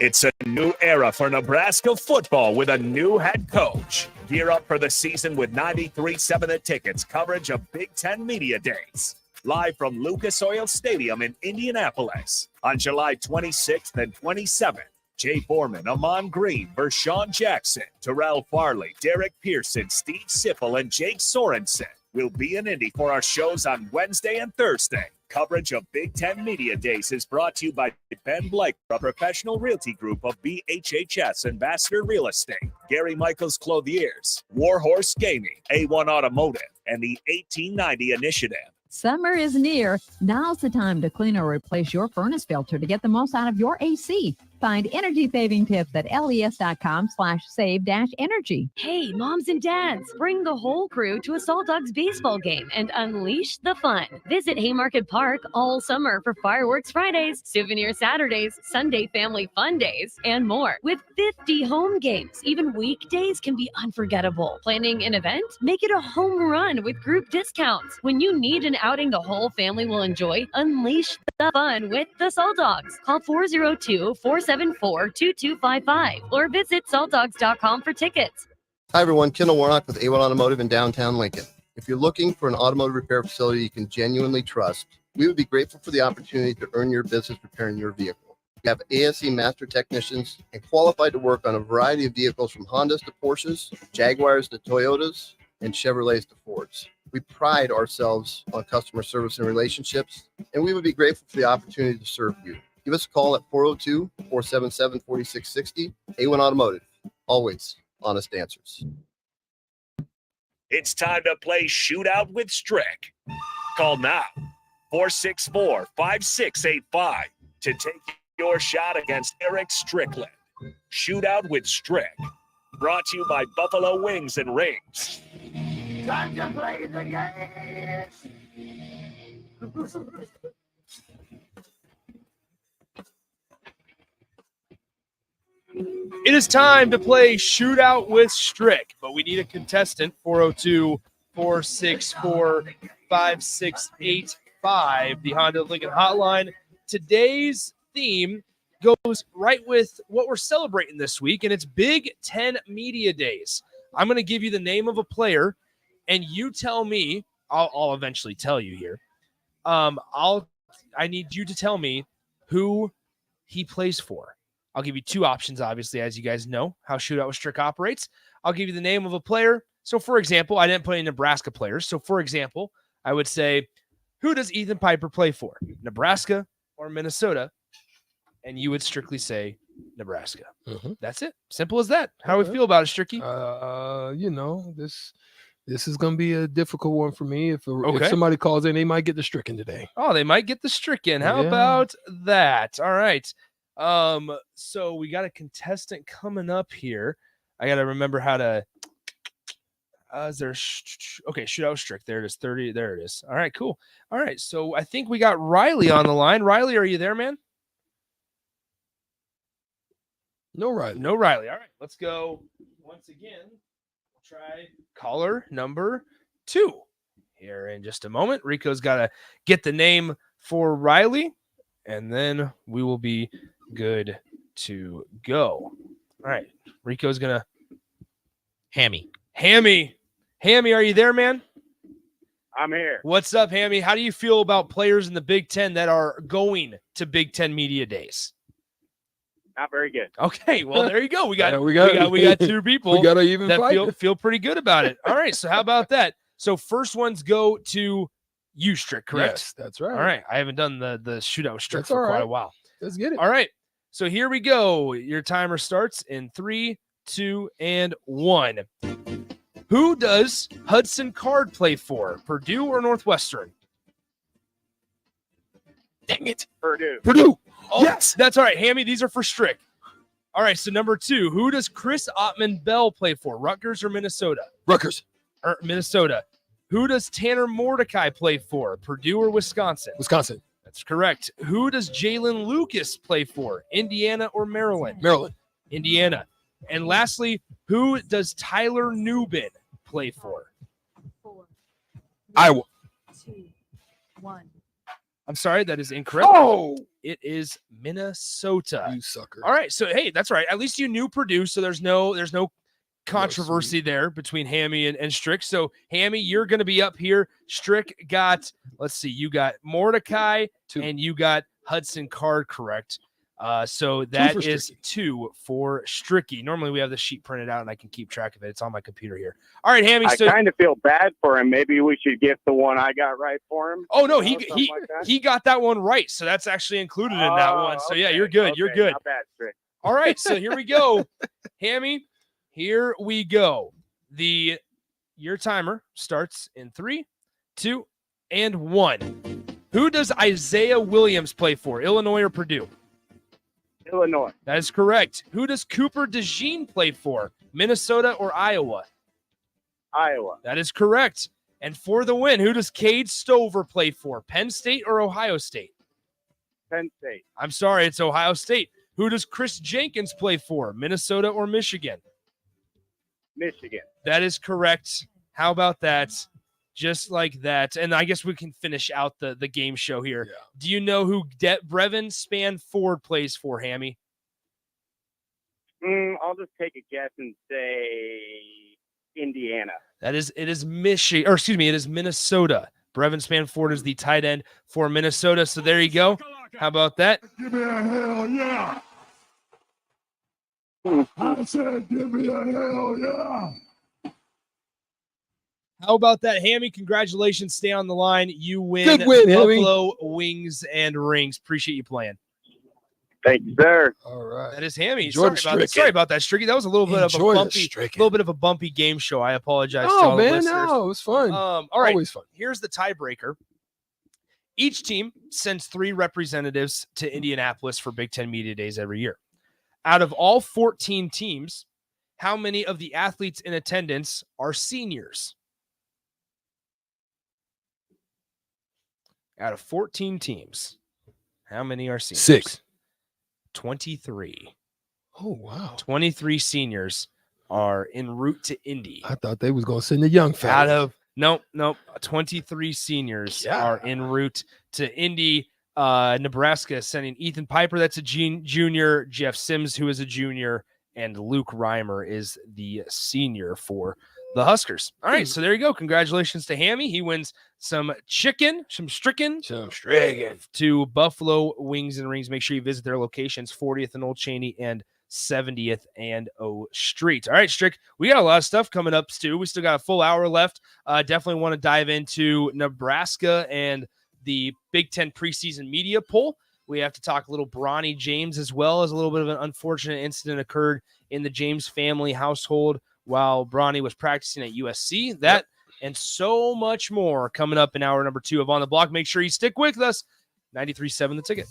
It's a new era for Nebraska football with a new head coach. Gear up for the season with 93.7 The Ticket's coverage of Big Ten Media Days. Live from Lucas Oil Stadium in Indianapolis on July 26th and 27th. Jay Foreman, Amon Green, Vershawn Jackson, Terrell Farley, Derek Pearson, Steve Sipple, and Jake Sorensen will be in Indy for our shows on Wednesday and Thursday. Coverage of Big Ten Media Days is brought to you by Ben Blake, a professional realty group of BHHS Ambassador Real Estate, Gary Michaels Clothiers, Warhorse Gaming, A1 Automotive, and the 1890 Initiative. Summer is near. Now's the time to clean or replace your furnace filter to get the most out of your AC. Find energy-saving tips at les.com/save-energy. Hey, moms and dads, bring the whole crew to a Salt Dogs baseball game and unleash the fun. Visit Haymarket Park all summer for Fireworks Fridays, Souvenir Saturdays, Sunday Family Fun Days, and more. With 50 home games, even weekdays can be unforgettable. Planning an event? Make it a home run with group discounts. When you need an outing the whole family will enjoy, unleash the fun with the Salt Dogs. Call 402-474-2255 or visit saltdogs.com for tickets. Hi, everyone. Kendall Warnock with A1 Automotive in downtown Lincoln. If you're looking for an automotive repair facility you can genuinely trust, we would be grateful for the opportunity to earn your business repairing your vehicle. We have ASE master technicians and qualified to work on a variety of vehicles from Hondas to Porsches, Jaguars to Toyotas, and Chevrolets to Fords. We pride ourselves on customer service and relationships, and we would be grateful for the opportunity to serve you. Give us a call at 402-477-4660. A1 Automotive, always honest answers. It's time to play Shootout with Strick. Call now, 464-5685, to take your shot against Eric Strickland. Shootout with Strick, brought to you by Buffalo Wings and Rings. Time to play the game. It is time to play Shootout with Strick, but we need a contestant. 402-464-5685, the Honda Lincoln Hotline. Today's theme goes right with what we're celebrating this week, and it's Big Ten Media Days. I'm going to give you the name of a player, and you tell me. I'll eventually tell you here. I need you to tell me who he plays for. I'll give you two options, obviously, as you guys know how Shootout with Strick operates. I'll give you the name of a player. So, for example, I didn't put any Nebraska players. So, for example, I would say, who does Ethan Piper play for? Nebraska or Minnesota? And you would strictly say Nebraska. Mm-hmm. That's it. Simple as that. How do we feel about it, Stricky? This is going to be a difficult one for me. If somebody calls in, they might get the stricken today. Oh, they might get the stricken. How about that? All right. So we got a contestant coming up here. I got to remember how to. Is there? Okay, Shootout Strick. There it is. 30. There it is. All right, cool. All right. So I think we got Riley on the line. Riley, are you there, man? No Riley. No Riley. All right. Let's go once again. Try caller number 2 here in just a moment. Rico's got to get the name for Riley, and then we will be good to go. All right. Rico's going to. Hammy, are you there, man? I'm here. What's up, Hammy? How do you feel about players in the Big Ten that are going to Big Ten Media Days? Not very good. Okay, well, there you go. We got Yeah, we got 2 people We got to even that fight. feel pretty good about it. All right, so how about that? So first ones go to you, Strick, correct? Yes, that's right. All right. I haven't done the shootout with Strick That's for all quite right. a while. Let's get it. All right. So here we go. Your timer starts in 3, 2, and 1. Who does Hudson Card play for? Purdue or Northwestern? Dang it. Purdue. Oh, yes. That's all right. Hammy, these are for Strick. All right. So number 2, who does Chris Ottman-Bell play for? Rutgers or Minnesota? Rutgers. Or Minnesota. Who does Tanner Mordecai play for? Purdue or Wisconsin? Wisconsin. That's correct. Who does Jalen Lucas play for? Indiana or Maryland? Maryland. Indiana. And lastly, who does Tyler Newbin play for? Iowa. 2, 1. I'm sorry, that is incorrect. Oh! It is Minnesota. You sucker. All right, so hey, that's right. At least you knew Purdue, so there's no controversy there between Hammy and Strick. So Hammy, you're going to be up here. Strick got, let's see, you got Mordecai 2. and you got Hudson Card correct. So that for is Stricky. 2 for Stricky. Normally we have the sheet printed out and I can keep track of it. It's on my computer here. All right, Hammy. I So kind of feel bad for him. Maybe we should get the one I got right for him. oh no, You know, something like that. he got that one right. So that's actually included in that Oh, one. So yeah, okay, you're good. You're okay, good. Not bad, Strick. All right, so here we go. Hammy, here we go. Your timer starts in 3, 2, and 1. Who does Isaiah Williams play for? Illinois or Purdue? Illinois. That is correct. Who does Cooper DeJean play for? Minnesota or Iowa? Iowa. That is correct. And for the win, who does Cade Stover play for? Penn State or Ohio State? Penn State. I'm sorry, it's Ohio State. Who does Chris Jenkins play for? Minnesota or Michigan? Michigan. That is correct. How about that? Just like that. And I guess we can finish out the game show here. Yeah. Do you know who Brevin Spanford plays for, Hammy? I'll just take a guess and say Indiana. It is Michigan, or excuse me, it is Minnesota. Brevin Spanford is the tight end for Minnesota. So there you go. How about that? Give me a hell yeah. I said, give me a hell yeah. How about that, Hammy? Congratulations. Stay on the line. You win, Good win, Hammy. Buffalo Wings and Rings. Appreciate you playing. Thank you, sir. All right. That is Hammy. Enjoy the Sorry about that, Stricky. That was a little bit Enjoy the of a Strickin'. little bit of a bumpy game show. I apologize to Oh all the man, listeners. no, it was fun. All right. Always fun. Here's the tiebreaker. Each team sends 3 representatives to Indianapolis for Big Ten Media Days every year. Out of all 14 teams, how many of the athletes in attendance are seniors? Out of 14 teams, how many are seniors? 6. 23. Oh wow. 23 seniors are en route to Indy. I thought they was gonna send the young fella. Out of nope. 23 seniors are en route to Indy. Nebraska is sending Ethan Piper, that's a junior, Jeff Sims, who is a junior, and Luke Reimer is the senior for the Huskers. All right, so there you go. Congratulations to Hammy. He wins some stricken to Buffalo Wings and Rings. Make sure you visit their locations, 40th and Old Cheney and 70th and O Street. All right, Strick, we got a lot of stuff coming up, Stu. We still got a full hour left. Definitely want to dive into Nebraska and the Big Ten preseason media poll. We have to talk a little Bronny James, as well as a little bit of an unfortunate incident occurred in the James family household while Bronny was practicing at USC. That and so much more coming up in hour number 2 of On the Block. Make sure you stick with us. 93.7 The Ticket.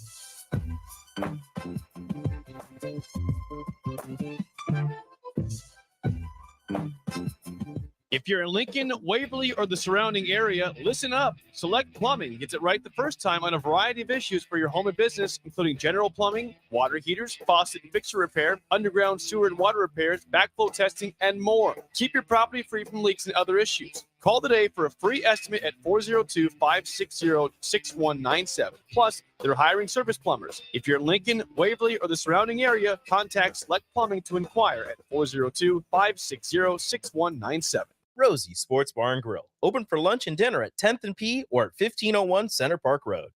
If you're in Lincoln, Waverly, or the surrounding area, listen up. Select Plumbing gets it right the first time on a variety of issues for your home and business, including general plumbing, water heaters, faucet and fixture repair, underground sewer and water repairs, backflow testing, and more. Keep your property free from leaks and other issues. Call today for a free estimate at 402-560-6197. Plus, they're hiring service plumbers. If you're in Lincoln, Waverly, or the surrounding area, contact Select Plumbing to inquire at 402-560-6197. Rosie Sports Bar and Grill, open for lunch and dinner at 10th and P or at 1501 Center Park Road.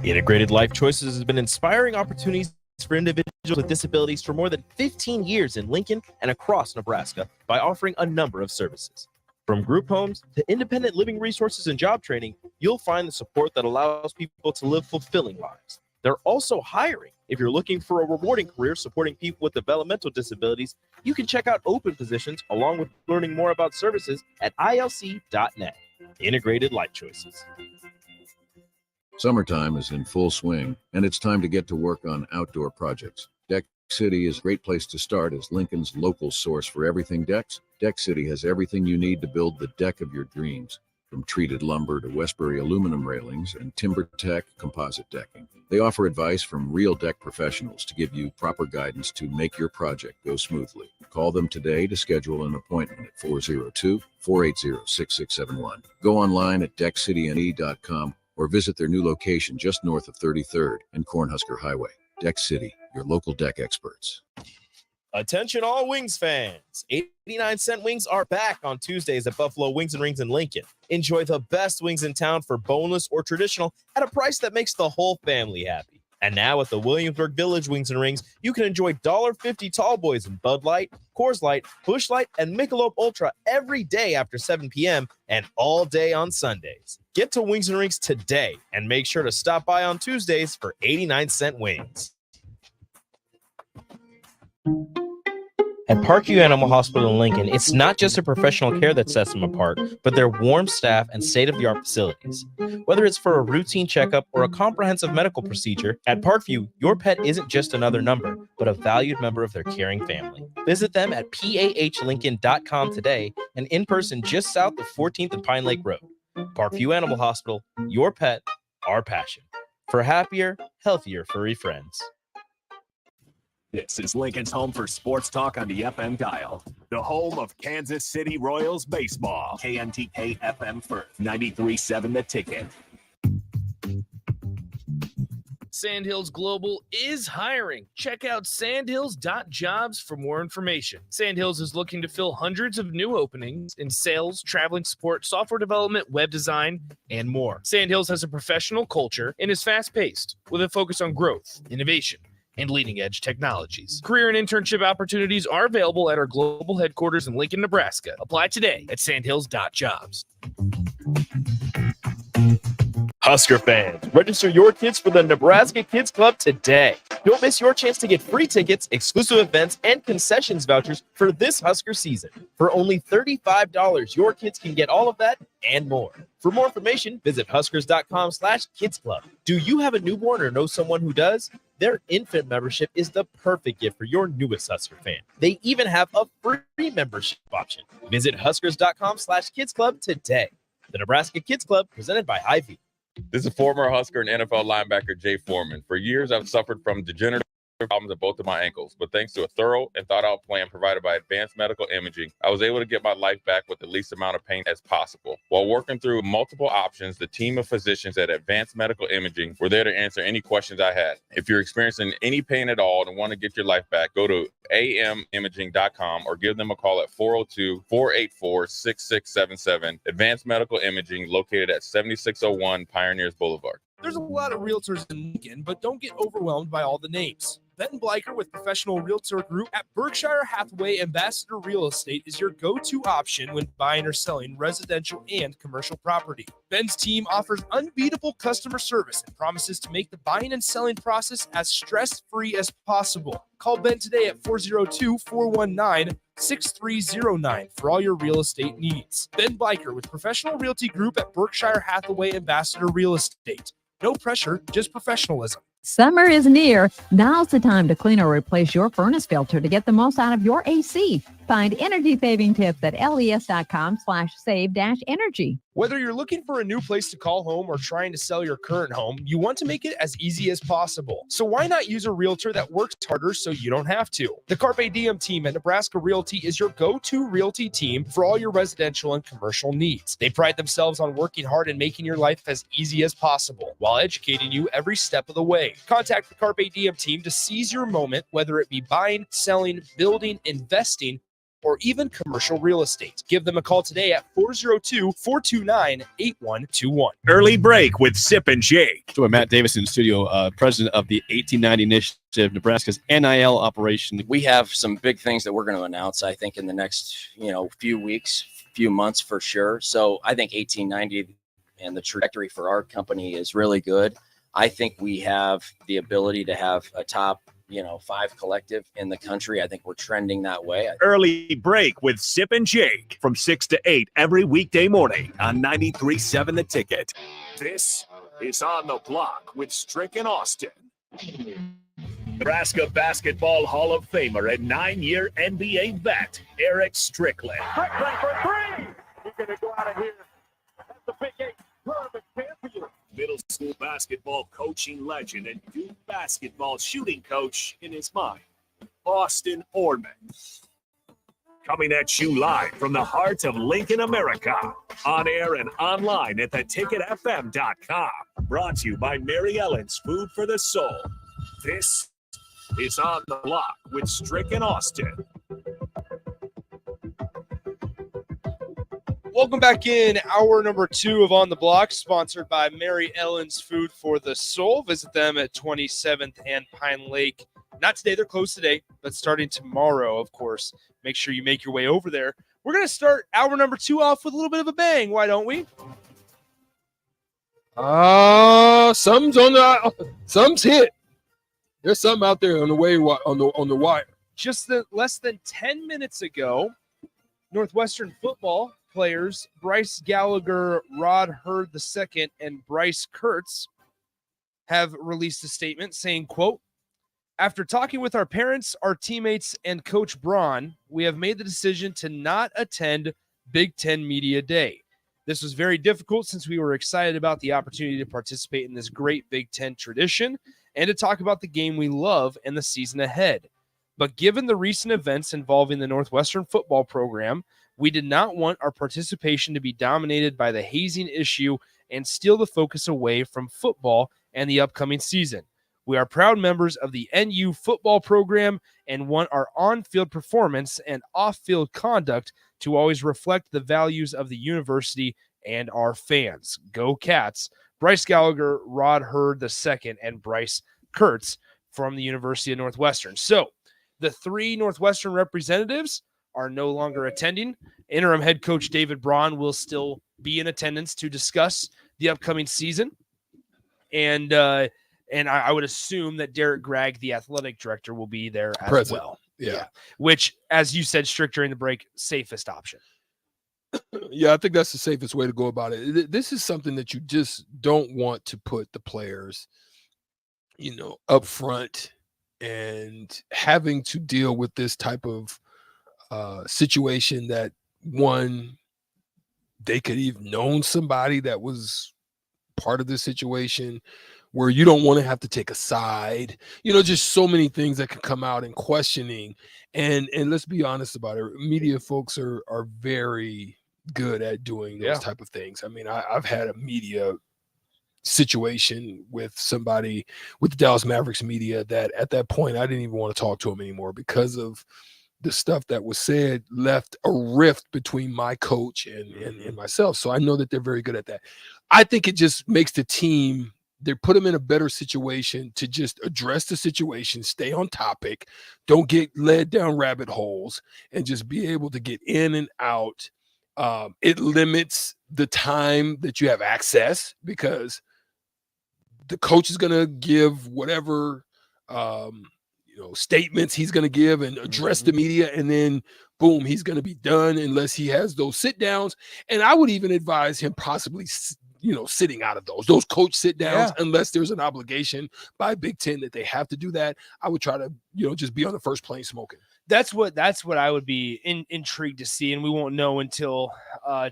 Integrated Life Choices has been inspiring opportunities for individuals with disabilities for more than 15 years in Lincoln and across Nebraska by offering a number of services. From group homes to independent living resources and job training, you'll find the support that allows people to live fulfilling lives. They're also hiring. If you're looking for a rewarding career supporting people with developmental disabilities, you can check out open positions along with learning more about services at ilc.net. Integrated Life Choices. Summertime is in full swing, and it's time to get to work on outdoor projects. Deck City is a great place to start as Lincoln's local source for everything decks. Deck City has everything you need to build the deck of your dreams, from treated lumber to Westbury aluminum railings and TimberTech composite decking. They offer advice from real deck professionals to give you proper guidance to make your project go smoothly. Call them today to schedule an appointment at 402-480-6671. Go online at deckcityne.com or visit their new location just north of 33rd and Cornhusker Highway. Deck City, your local deck experts. Attention all Wings fans. 89-cent wings are back on Tuesdays at Buffalo Wings and Rings in Lincoln. Enjoy the best wings in town for boneless or traditional at a price that makes the whole family happy. And now at the Williamsburg Village Wings and Rings, you can enjoy $1.50 tall boys in Bud Light, Coors Light, Busch Light, and Michelob Ultra every day after 7 p.m. and all day on Sundays. Get to Wings and Rings today and make sure to stop by on Tuesdays for 89-cent wings. At Parkview Animal Hospital in Lincoln, it's not just a professional care that sets them apart, but their warm staff and state-of-the-art facilities. Whether it's for a routine checkup or a comprehensive medical procedure, at Parkview, your pet isn't just another number, but a valued member of their caring family. Visit them at pahlincoln.com today and in person just south of 14th and Pine Lake Road. Parkview Animal Hospital, your pet, our passion. For happier, healthier furry friends. This is Lincoln's home for sports talk on the FM dial. The home of Kansas City Royals baseball. KNTK FM Firth, 93.7 The Ticket. Sandhills Global is hiring. Check out sandhills.jobs for more information. Sandhills is looking to fill hundreds of new openings in sales, traveling support, software development, web design, and more. Sandhills has a professional culture and is fast-paced with a focus on growth, innovation, and leading-edge technologies. Career and internship opportunities are available at our global headquarters in Lincoln, Nebraska. Apply today at sandhills.jobs. Husker fans, register your kids for the Nebraska Kids Club today. Don't miss your chance to get free tickets, exclusive events, and concessions vouchers for this Husker season. For only $35, your kids can get all of that and more. For more information, visit huskers.com/kidsclub. Do you have a newborn or know someone who does? Their infant membership is the perfect gift for your newest Husker fan. They even have a free membership option. Visit huskers.com/kidsclub today. The Nebraska Kids Club, presented by Hy-Vee. This is former Husker and NFL linebacker Jay Foreman. For years, I've suffered from degenerative problems in both of my ankles, but thanks to a thorough and thought-out plan provided by Advanced Medical Imaging, I was able to get my life back with the least amount of pain as possible. While working through multiple options, the team of physicians at Advanced Medical Imaging were there to answer any questions I had. If you're experiencing any pain at all and want to get your life back, go to amimaging.com or give them a call at 402-484-6677. Advanced Medical Imaging, located at 7601 Pioneers Boulevard. There's a lot of realtors in Lincoln, but don't get overwhelmed by all the names. Ben Bleicher with Professional Realtor Group at Berkshire Hathaway Ambassador Real Estate is your go-to option when buying or selling residential and commercial property. Ben's team offers unbeatable customer service and promises to make the buying and selling process as stress-free as possible. Call Ben today at 402-419-6309 for all your real estate needs. Ben Bleicher with Professional Realty Group at Berkshire Hathaway Ambassador Real Estate. No pressure, just professionalism. Summer is near. Now's the time to clean or replace your furnace filter to get the most out of your AC. Find energy-saving tips at les.com/save-energy. Whether you're looking for a new place to call home or trying to sell your current home, you want to make it as easy as possible. So why not use a realtor that works harder so you don't have to? The Carpe Diem team at Nebraska Realty is your go-to realty team for all your residential and commercial needs. They pride themselves on working hard and making your life as easy as possible while educating you every step of the way. Contact the Carpe Diem team to seize your moment, whether it be buying, selling, building, investing, or even commercial real estate. Give them a call today at 402-429-8121. Early break with Sip and Jake. So Matt Davis in the studio, president of the 1890 Initiative, Nebraska's NIL operation. We have some big things that we're going to announce, I think, in the next, few weeks, few months for sure. So I think 1890 and the trajectory for our company is really good. I think we have the ability to have a top 5 collective in the country. I think we're trending that way. Early break with Sip and Jake from 6 to 8 every weekday morning on 93.7 The Ticket. This is On the Block with Strick and Austin. Nebraska Basketball Hall of Famer and 9-year NBA vet, Eric Strickland. Strickland for three. He's going to go out of here. That's the Big 8 tournament champion. Middle school basketball coaching legend and Duke basketball shooting coach in his mind, Austin Orman. Coming at you live from the heart of Lincoln, America. On air and online at theticketfm.com. Brought to you by Mary Ellen's Food for the Soul. This is On the Block with Strick and Austin. Welcome back in. Hour number 2 of On the Block, sponsored by Mary Ellen's Food for the Soul. Visit them at 27th and Pine Lake. Not today, they're closed today, but starting tomorrow, of course. Make sure you make your way over there. We're going to start hour number 2 off with a little bit of a bang. Why don't we? Some's hit. There's something out there on the way on the wire. Just less than 10 minutes ago, Northwestern football players Bryce Gallagher, Rod Hurd II, and Bryce Kurtz have released a statement saying, quote, "After talking with our parents, our teammates, and Coach Braun, we have made the decision to not attend Big Ten Media Day. This was very difficult since we were excited about the opportunity to participate in this great Big Ten tradition and to talk about the game we love and the season ahead. But given the recent events involving the Northwestern football program, we did not want our participation to be dominated by the hazing issue and steal the focus away from football and the upcoming season. We are proud members of the NU football program and want our on-field performance and off-field conduct to always reflect the values of the university and our fans. Go Cats." Bryce Gallagher, Rod Hurd II, and Bryce Kurtz from the University of Northwestern. So the 3 Northwestern representatives are no longer attending. Interim head coach David Braun will still be in attendance to discuss the upcoming season. And I would assume that Derek Gregg, the athletic director, will be there as well. Yeah. Which, as you said, Strick, during the break, safest option. Yeah, I think that's the safest way to go about it. This is something that you just don't want to put the players, up front and having to deal with this type of situation that, one, they could have known somebody that was part of this situation, where you don't want to have to take a side, just so many things that can come out in questioning. And let's be honest about it. Media folks are very good at doing those type of things. I mean, I've had a media situation with somebody with the Dallas Mavericks media that at that point, I didn't even want to talk to him anymore because of the stuff that was said left a rift between my coach and myself. So I know that they're very good at that. I think it just makes the team, they put them in a better situation to just address the situation, stay on topic, don't get led down rabbit holes, and just be able to get in and out. It limits the time that you have access because the coach is going to give whatever, statements he's going to give and address the media, and then boom, he's going to be done unless he has those sit downs. And I would even advise him possibly sitting out of those coach sit downs, unless there's an obligation by Big Ten that they have to do that. I would try to, just be on the first plane smoking. That's what I would be intrigued to see, and we won't know until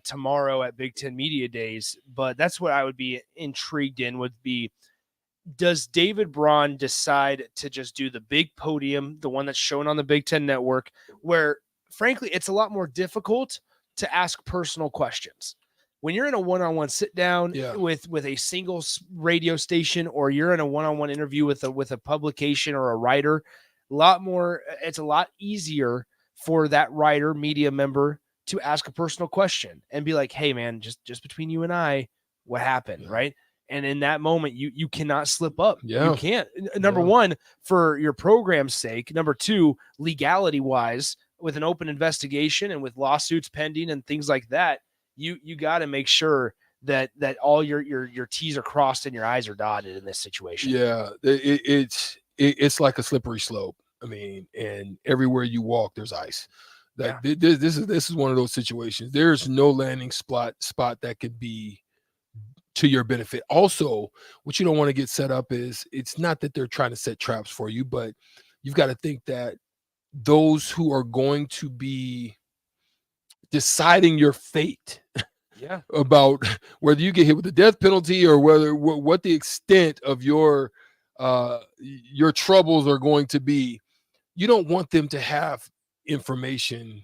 tomorrow at Big Ten Media Days. But that's what I would be intrigued in. Would be, does David Braun decide to just do the big podium, the one that's shown on the Big Ten Network, where frankly it's a lot more difficult to ask personal questions when you're in a one-on-one sit down with a single radio station, or you're in a one-on-one interview with a publication or a writer. It's a lot easier for that writer, media member, to ask a personal question and be like, hey man, just between you and I, what happened? Right. And in that moment, you cannot slip up. You can't. Number one, for your program's sake. Number two, legality wise, with an open investigation and with lawsuits pending and things like that, you got to make sure that all your T's are crossed and your I's are dotted in this situation. Yeah. It's like a slippery slope. I mean, and everywhere you walk, there's ice. This is one of those situations. There's no landing spot that could be to your benefit. Also, what you don't want to get set up is, it's not that they're trying to set traps for you, but you've got to think that those who are going to be deciding your fate about whether you get hit with the death penalty or what the extent of your troubles are going to be, you don't want them to have information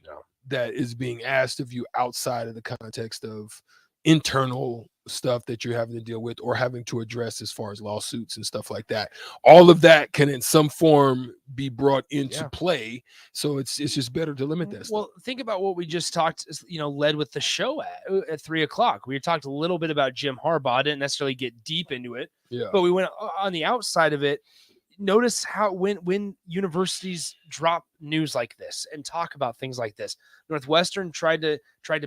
that is being asked of you outside of the context of internal stuff that you're having to deal with or having to address as far as lawsuits and stuff like that. All of that can in some form be brought into play. So it's just better to limit that stuff. Well, think about what we just talked, led with the show at 3:00. We talked a little bit about Jim Harbaugh. Didn't necessarily get deep into it, but we went on the outside of it. Notice how when universities drop news like this and talk about things like this, Northwestern tried to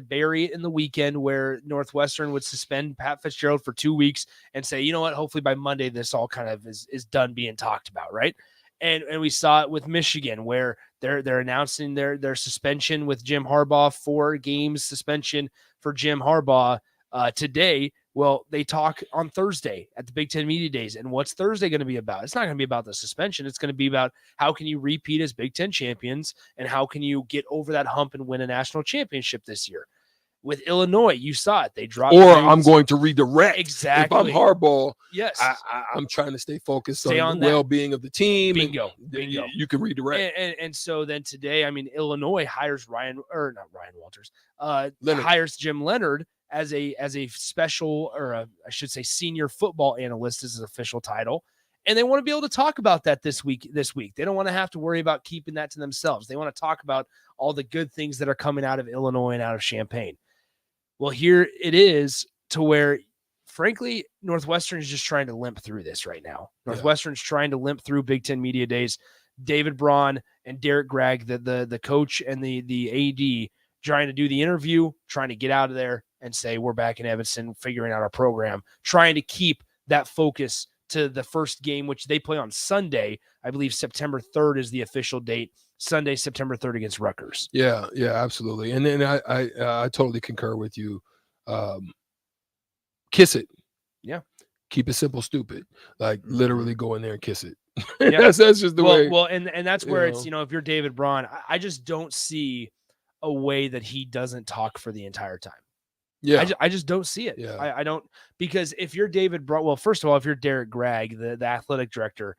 bury it in the weekend, where Northwestern would suspend Pat Fitzgerald for 2 weeks and say, you know what, hopefully by Monday this all kind of is done being talked about, right? And we saw it with Michigan, where they're announcing their suspension with Jim Harbaugh, 4 games suspension for Jim Harbaugh today. Well, they talk on Thursday at the Big Ten Media Days. And what's Thursday going to be about? It's not going to be about the suspension. It's going to be about how can you repeat as Big Ten champions and how can you get over that hump and win a national championship this year. With Illinois, you saw it. They dropped. Or I'm going to redirect. Exactly. If I'm Harbaugh, yes, I'm trying to stay focused on the well-being of the team. Bingo. You can redirect. And so then today, I mean, Illinois hires Leonard. hires Jim Leonard as a special, or I should say senior football analyst is his official title. And they want to be able to talk about that this week. They don't want to have to worry about keeping that to themselves. They want to talk about all the good things that are coming out of Illinois and out of Champaign. Well, here it is to where, frankly, Northwestern is just trying to limp through this right now. Northwestern's trying to limp through Big Ten Media Days. David Braun and Derek Gregg, the coach and the AD, trying to do the interview, trying to get out of there and say, we're back in Evanston, figuring out our program, trying to keep that focus to the first game, which they play on Sunday. I believe September 3rd is the official date. Sunday, September 3rd against Rutgers. Yeah, absolutely. And then I totally concur with you. Kiss it. Yeah. Keep it simple, stupid. Like literally go in there and kiss it. Yeah. that's just the way. Well, and that's where it's, if you're David Braun, I just don't see a way that he doesn't talk for the entire time. Yeah. I just don't see it. Yeah. I don't, because if you're David Braun, well, first of all, if you're Derek Gregg, the athletic director,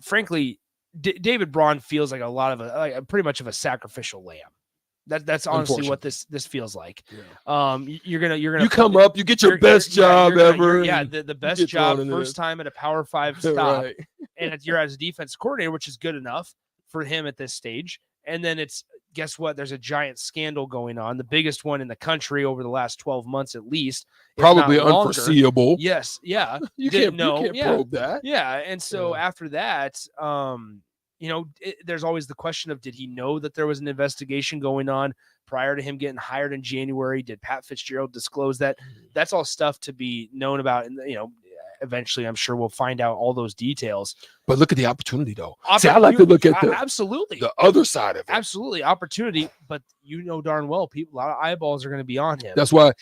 frankly, David Braun feels like a lot of pretty much of a sacrificial lamb. That's honestly what this feels like. Yeah. You're gonna come up, you get your best job ever. The best job, first time at a Power 5 stop, Right. and you're as a defense coordinator, which is good enough for him at this stage. And then guess what? There's a giant scandal going on, the biggest one in the country over the last 12 months at least. Probably unforeseeable. Yes, yeah. You can't probe that. Yeah, and so after that, there's always the question of, did he know that there was an investigation going on prior to him getting hired in January? Did Pat Fitzgerald disclose that? That's all stuff to be known about, and eventually I'm sure we'll find out all those details. But look at the opportunity, though. See, I like to look at absolutely the other side of it. Absolutely opportunity, but you know darn well, people, a lot of eyeballs are going to be on him. That's why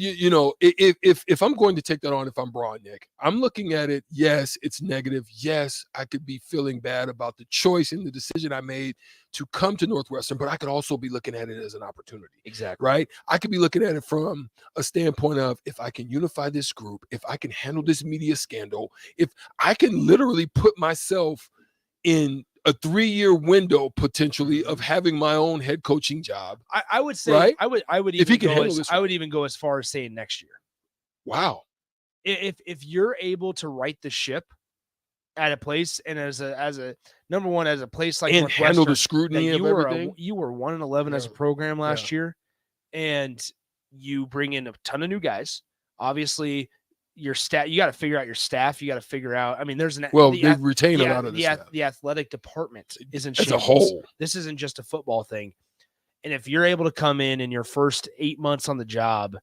you know, if I'm going to take that on, if I'm Braun, Nick, I'm looking at it. Yes, it's negative. Yes, I could be feeling bad about the choice and the decision I made to come to Northwestern, but I could also be looking at it as an opportunity. Exactly. Right? I could be looking at it from a standpoint of, if I can unify this group, if I can handle this media scandal, if I can literally put myself in a 3-year window potentially of having my own head coaching job. I would say, right? I would If he even can go handle as, this I would even go as far as saying next year. Wow. If you're able to right the ship at a place, and as a number one, as a place like And handle the Northwestern, scrutiny that of you were everything. you were 1-11 as a program last year, and you bring in a ton of new guys. Obviously, your staff, you got to figure out your staff. You got to figure out. I mean, there's they've retained a lot of the staff. The athletic department isn't As a whole. This isn't just a football thing. And if you're able to come in your first 8 months on the job,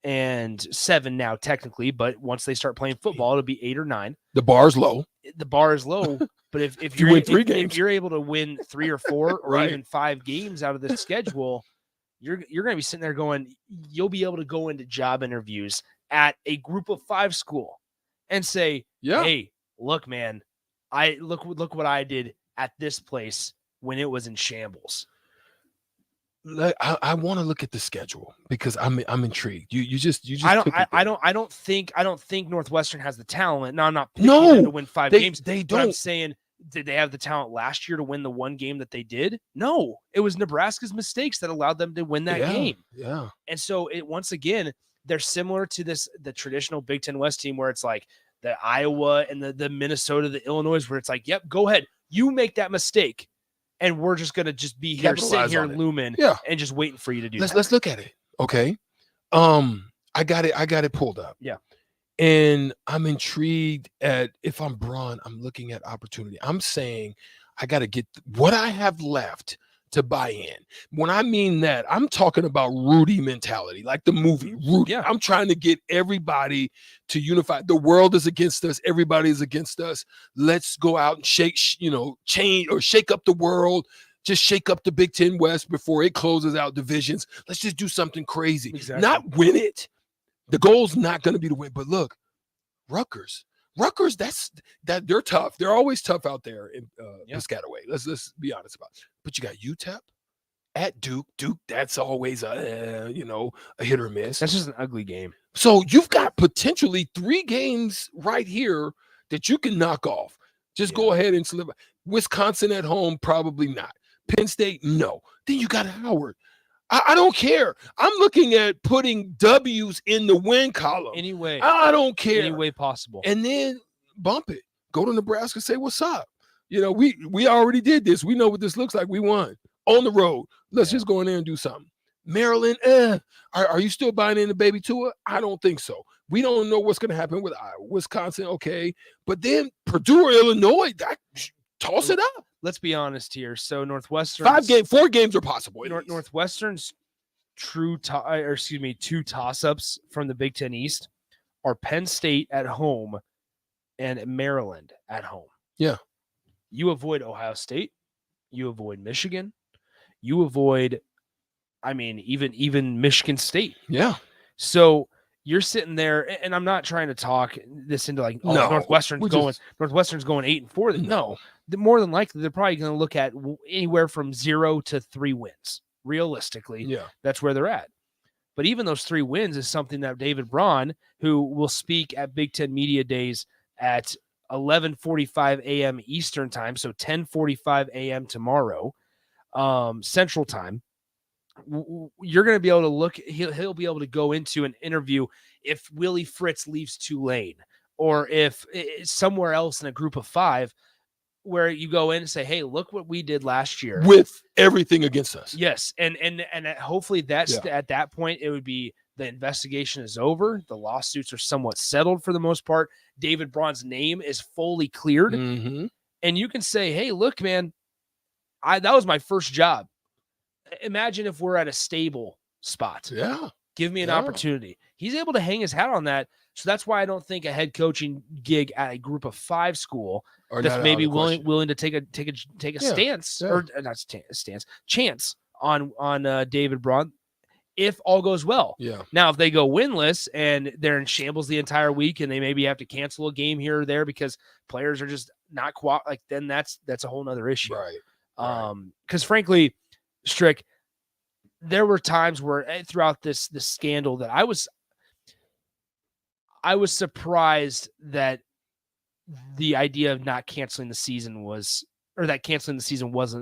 and 7 now technically, but once they start playing football, it'll be 8 or 9. The bar's low. The bar is low, but if you you're win 3 games, if you're able to win 3 or 4 or Right. even 5 games out of this schedule, you're going to be sitting there going, you'll be able to go into job interviews at a group of 5 school and say, hey, look, man, look what I did at this place when it was in shambles. I want to look at the schedule because I'm intrigued. You just I don't think Northwestern has the talent. No, I'm not picking them to win 5 games. They But I'm don't. saying, did they have the talent last year to win the one game that they did? No, it was Nebraska's mistakes that allowed them to win that game. Yeah. And so once again, they're similar to the traditional Big Ten West team where it's like the Iowa and the Minnesota, the Illinois, where it's like, yep, go ahead, you make that mistake, and we're just gonna just be here, sitting Capitalize here on it. looming, Yeah. and just waiting for you to do. Let's look at it. Okay. I got it pulled up. Yeah. And I'm intrigued at, if I'm Braun, I'm looking at opportunity. I'm saying I got to get what I have left to buy in. When I mean that, I'm talking about Rudy mentality, like the movie Rudy. Yeah. I'm trying to get everybody to unify. The world is against us. Everybody is against us. Let's go out and change or shake up the world. Just shake up the Big Ten West before it closes out divisions. Let's just do something crazy. Exactly. Not win it. The goal's not going to be to win. But look, Rutgers, that they're tough. They're always tough out there in Piscataway. Let's be honest about it. But you got UTEP at Duke. Duke, that's always a hit or miss. That's just an ugly game. So you've got potentially 3 games right here that you can knock off. Just go ahead and slip. Wisconsin at home, probably not. Penn State, no. Then you got Howard. I don't care. I'm looking at putting W's in the win column. Anyway, I don't care. Any way possible. And then bump it. Go to Nebraska, say what's up. We already did this. We know what this looks like. We won on the road. Let's just go in there and do something. Maryland, are you still buying into Baby Tua? I don't think so. We don't know what's going to happen with Iowa. Wisconsin, okay. But then Purdue or Illinois, toss it up. Let's be honest here. So Northwestern, 4 games are possible. Northwestern's two toss-ups from the Big Ten East are Penn State at home and Maryland at home. Yeah. You avoid Ohio State. You avoid Michigan. You avoid, even Michigan State. Yeah. So you're sitting there, and I'm not trying to talk this into like, Northwestern's going 8-4. No, more than likely they're probably going to look at anywhere from 0 to 3 wins. Realistically, that's where they're at. But even those 3 wins is something that David Braun, who will speak at Big Ten Media Days at 11:45 a.m. Eastern time, so 10:45 a.m. tomorrow, Central time. You're going to be able to look. He'll be able to go into an interview if Willie Fritz leaves Tulane, or if it's somewhere else in a group of 5, where you go in and say, "Hey, look what we did last year with everything against us." Yes, and hopefully that's at that point it would be the investigation is over, the lawsuits are somewhat settled for the most part. David Braun's name is fully cleared, and you can say, "Hey, look, man, that was my first job." Imagine if we're at a stable spot. Yeah. Give me an Yeah. opportunity. He's able to hang his hat on that. So that's why I don't think a head coaching gig at a Group of 5 school Or that's not out maybe of the question. willing to take a Yeah, stance yeah. or not stance chance on David Braun if all goes well. Yeah. Now, if they go winless and they're in shambles the entire week and they maybe have to cancel a game here or there because players are just not like then that's a whole nother issue. Right. Because frankly, Strick, there were times where throughout this scandal that I was surprised that the idea of not canceling the season wasn't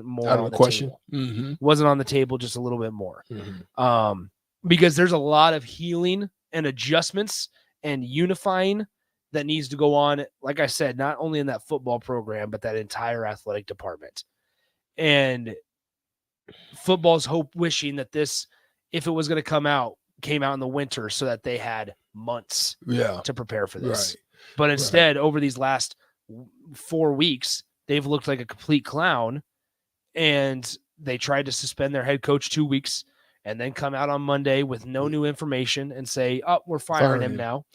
more Out on of the question. table. Mm-hmm. Wasn't on the table just a little bit more. Mm-hmm. Because there's a lot of healing and adjustments and unifying that needs to go on, like I said, not only in that football program, but that entire athletic department. And football's wishing that this, if it was going to come out, came out in the winter so that they had months to prepare for this. Right. But instead, over these last 4 weeks, they've looked like a complete clown, and they tried to suspend their head coach 2 weeks and then come out on Monday with no new information and say, oh, we're firing him now.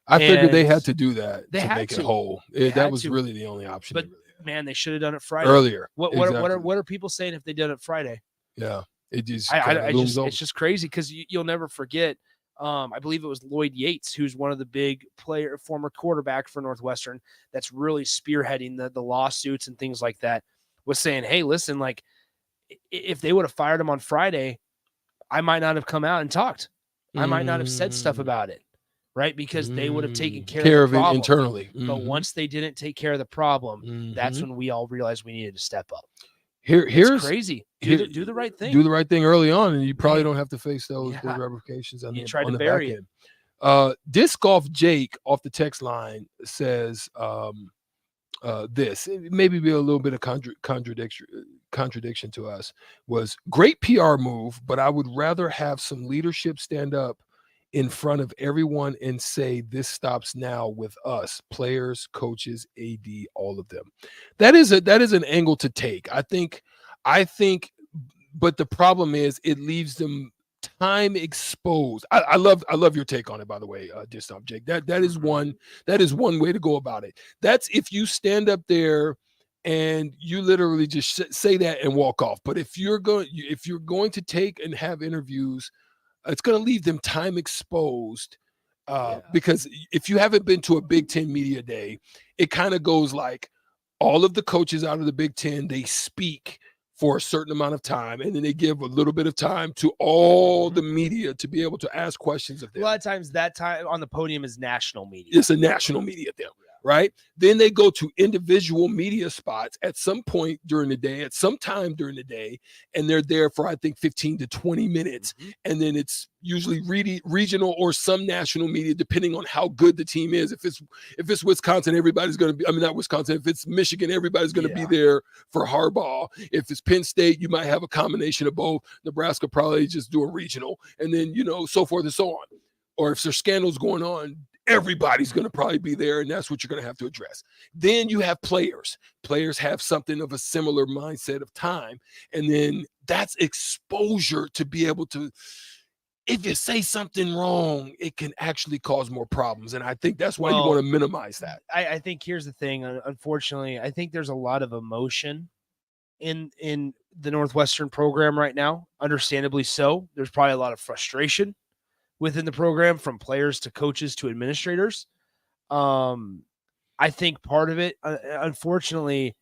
I figured they And had to do that they to had make it to. whole. They That had was to. really the only option. But man, they should have done it Friday. Earlier. What are people saying if they did it Friday? Yeah. It just It's just crazy because you'll never forget. I believe it was Lloyd Yates, who's one of the big former quarterback for Northwestern, that's really spearheading the lawsuits and things like that, was saying, hey, listen, like if they would have fired him on Friday, I might not have come out and talked. I might not have said stuff about it, right? Because they would have taken care of the problem it internally. But Mhm. once they didn't take care of the problem, that's when we all realized we needed to step up. Here's It's crazy. Do the right thing. Do the right thing early on, and you probably don't have to face those ramifications on You the, tried on to the bury back it. end. Disc Golf Jake off the text line says this. It maybe be a little bit of contradiction to us. Was great PR move, but I would rather have some leadership stand up in front of everyone and say this stops now with us, players, coaches, AD, all of them. That is an angle to take. I think, but the problem is it leaves them time exposed. I love your take on it, by the way, Disc-Golf Jake. That is one way to go about it. That's if you stand up there and you literally just say that and walk off. But if you're going to take and have interviews, it's going to leave them time exposed because if you haven't been to a Big Ten media day, it kind of goes like all of the coaches out of the Big Ten, they speak for a certain amount of time, and then they give a little bit of time to all the media to be able to ask questions of them. A lot of times that time on the podium is national media. It's a national media thing, right? Then they go to individual media spots at some point during the day, at some time during the day, and they're there for, I think, 15 to 20 minutes. And then it's usually regional or some national media, depending on how good the team is. If it's Wisconsin, everybody's going to be, not Wisconsin. If it's Michigan, everybody's going to be there for Harbaugh. If it's Penn State, you might have a combination of both. Nebraska probably just do a regional, and then, so forth and so on. Or if there's scandals going on, everybody's going to probably be there, and that's what you're going to have to address. Then you have players. Players have something of a similar mindset of time, and then that's exposure to be able to, if you say something wrong, it can actually cause more problems, and I think that's why you want to minimize that. I think here's the thing. Unfortunately, I think there's a lot of emotion in the Northwestern program right now, understandably so. There's probably a lot of frustration within the program, from players to coaches to administrators. I think part of it, unfortunately,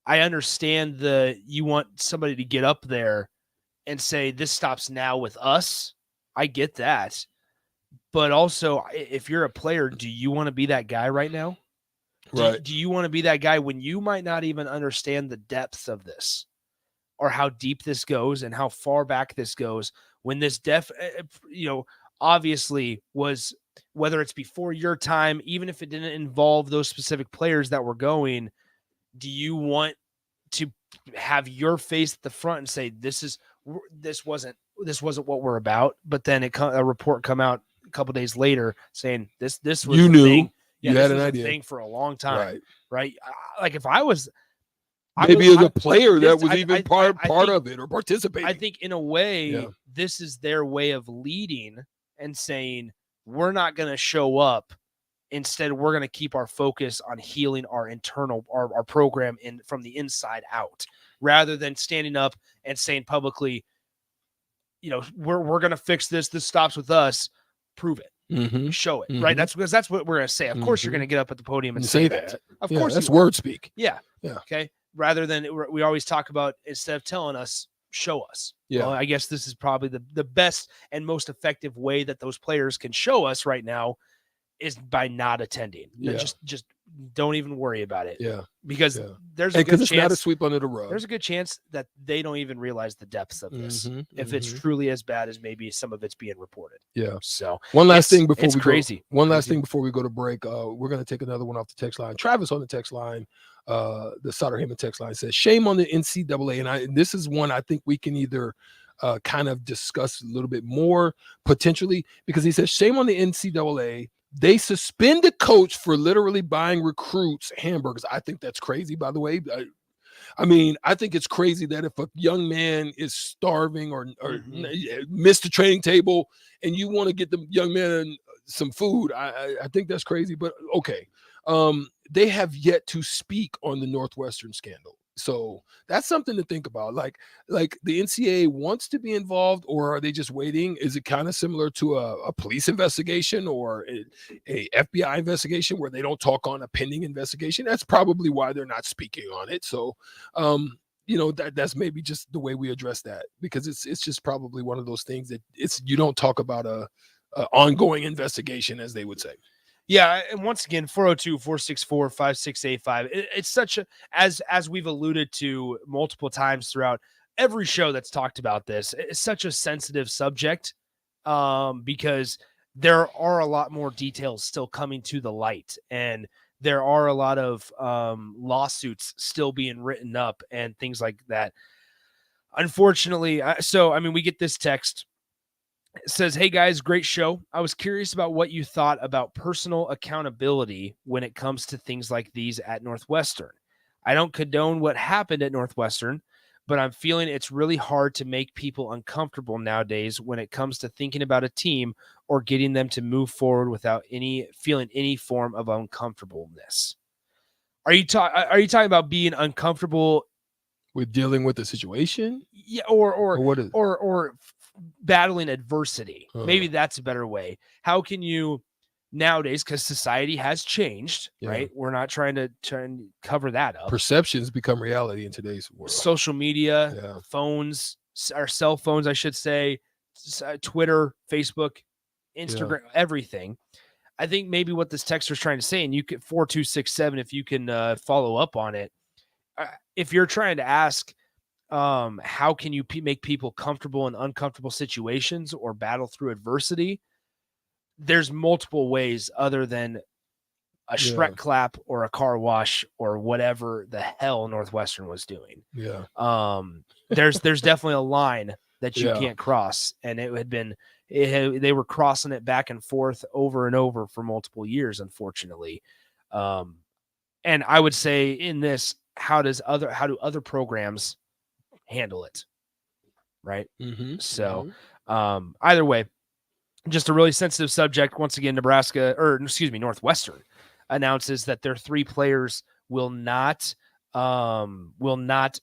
I understand you want somebody to get up there and say, this stops now with us. I get that. But also, if you're a player, do you want to be that guy right now? Right. Do you want to be that guy when you might not even understand the depths of this, or how deep this goes and how far back this goes, when this obviously was, whether it's before your time, even if it didn't involve those specific players that were going, do you want to have your face at the front and say, this wasn't what we're about? But then a report come out a couple days later saying this was You the knew. thing. You this had an was the idea. thing for a long time, Right. right? Like if I was Maybe as a player that was I even part of it or participate. I think in a way, Yeah. this is their way of leading and saying, we're not going to show up. Instead, we're going to keep our focus on healing our internal, our program from the inside out, rather than standing up and saying publicly, we're going to fix this. This stops with us. Prove it. Show it. Right. That's what we're going to say. Of course, you're going to get up at the podium and say that. Of course, that's word speak. Yeah. Okay. Rather than we always talk about, instead of telling us, show us. Yeah. Well, I guess this is probably the best and most effective way that those players can show us right now is by not attending. Yeah. Just don't even worry about it. Yeah. Because there's a good it's chance not a sweep under the rug. There's a good chance that they don't even realize the depths of this. If it's mhm. truly as bad as maybe some of it's being reported. Yeah. So one last thing before it's we crazy. go. One last thing before we go to break. We're going to take another one off the text line. Travis on the text line, the Sutter Heyman text line says, "Shame on the NCAA." And this is one I think we can either kind of discuss a little bit more potentially, because he says, "Shame on the NCAA. They suspend the coach for literally buying recruits hamburgers." I think that's crazy, by the way. I mean, I think it's crazy that if a young man is starving or missed the training table and you want to get the young man some food, I think that's crazy. But okay, they have yet to speak on the Northwestern scandal. So that's something to think about. Like the NCAA wants to be involved, or are they just waiting? Is it kind of similar to a police investigation or a FBI investigation where they don't talk on a pending investigation? That's probably why they're not speaking on it. So, that's maybe just the way we address that, because it's just probably one of those things that you don't talk about a ongoing investigation, as they would say. Yeah, and once again, 402-464-5685. It's such a, as we've alluded to multiple times throughout every show that's talked about this, it's such a sensitive subject, because there are a lot more details still coming to the light, and there are a lot of lawsuits still being written up and things like that. Unfortunately, we get this text. It says, "Hey guys, great show. I was curious about what you thought about personal accountability when it comes to things like these at Northwestern. I don't condone what happened at Northwestern, but I'm feeling it's really hard to make people uncomfortable nowadays when it comes to thinking about a team or getting them to move forward without feeling any form of uncomfortableness." Are you talking about being uncomfortable with dealing with the situation? Yeah, or what is or battling adversity. Uh-huh. Maybe that's a better way. How can you nowadays, because society has changed, right? We're not trying to cover that up. Perceptions become reality in today's world. Social media, phones, our cell phones, I should say, Twitter, Facebook, Instagram, everything. I think maybe what this texter is trying to say, and you could 4267, if you can follow up on it. If you're trying to ask, how can you make people comfortable in uncomfortable situations or battle through adversity? There's multiple ways other than a Shrek clap or a car wash or whatever the hell Northwestern was doing. Yeah. There's definitely a line that you can't cross, and they were crossing it back and forth over and over for multiple years, unfortunately. And I would say in this, how do other programs handle it, right? So either way, just a really sensitive subject. Once again, Northwestern announces that their 3 players will not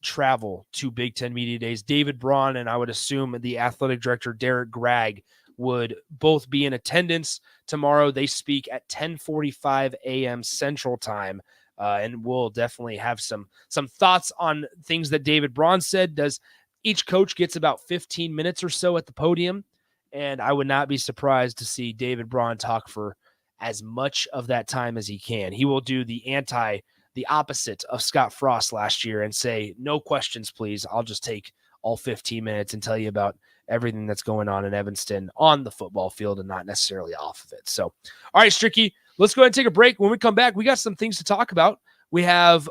travel to Big Ten Media Days. David Braun and I would assume the athletic director Derek Gregg would both be in attendance tomorrow. They speak at 10:45 a.m. Central Time. And we'll definitely have some thoughts on things that David Braun said. Each coach gets about 15 minutes or so at the podium, and I would not be surprised to see David Braun talk for as much of that time as he can. He will do the opposite of Scott Frost last year and say, "No questions, please. I'll just take all 15 minutes and tell you about everything that's going on in Evanston on the football field and not necessarily off of it." So, all right, Stricky, let's go ahead and take a break. When we come back, we got some things to talk about. We have,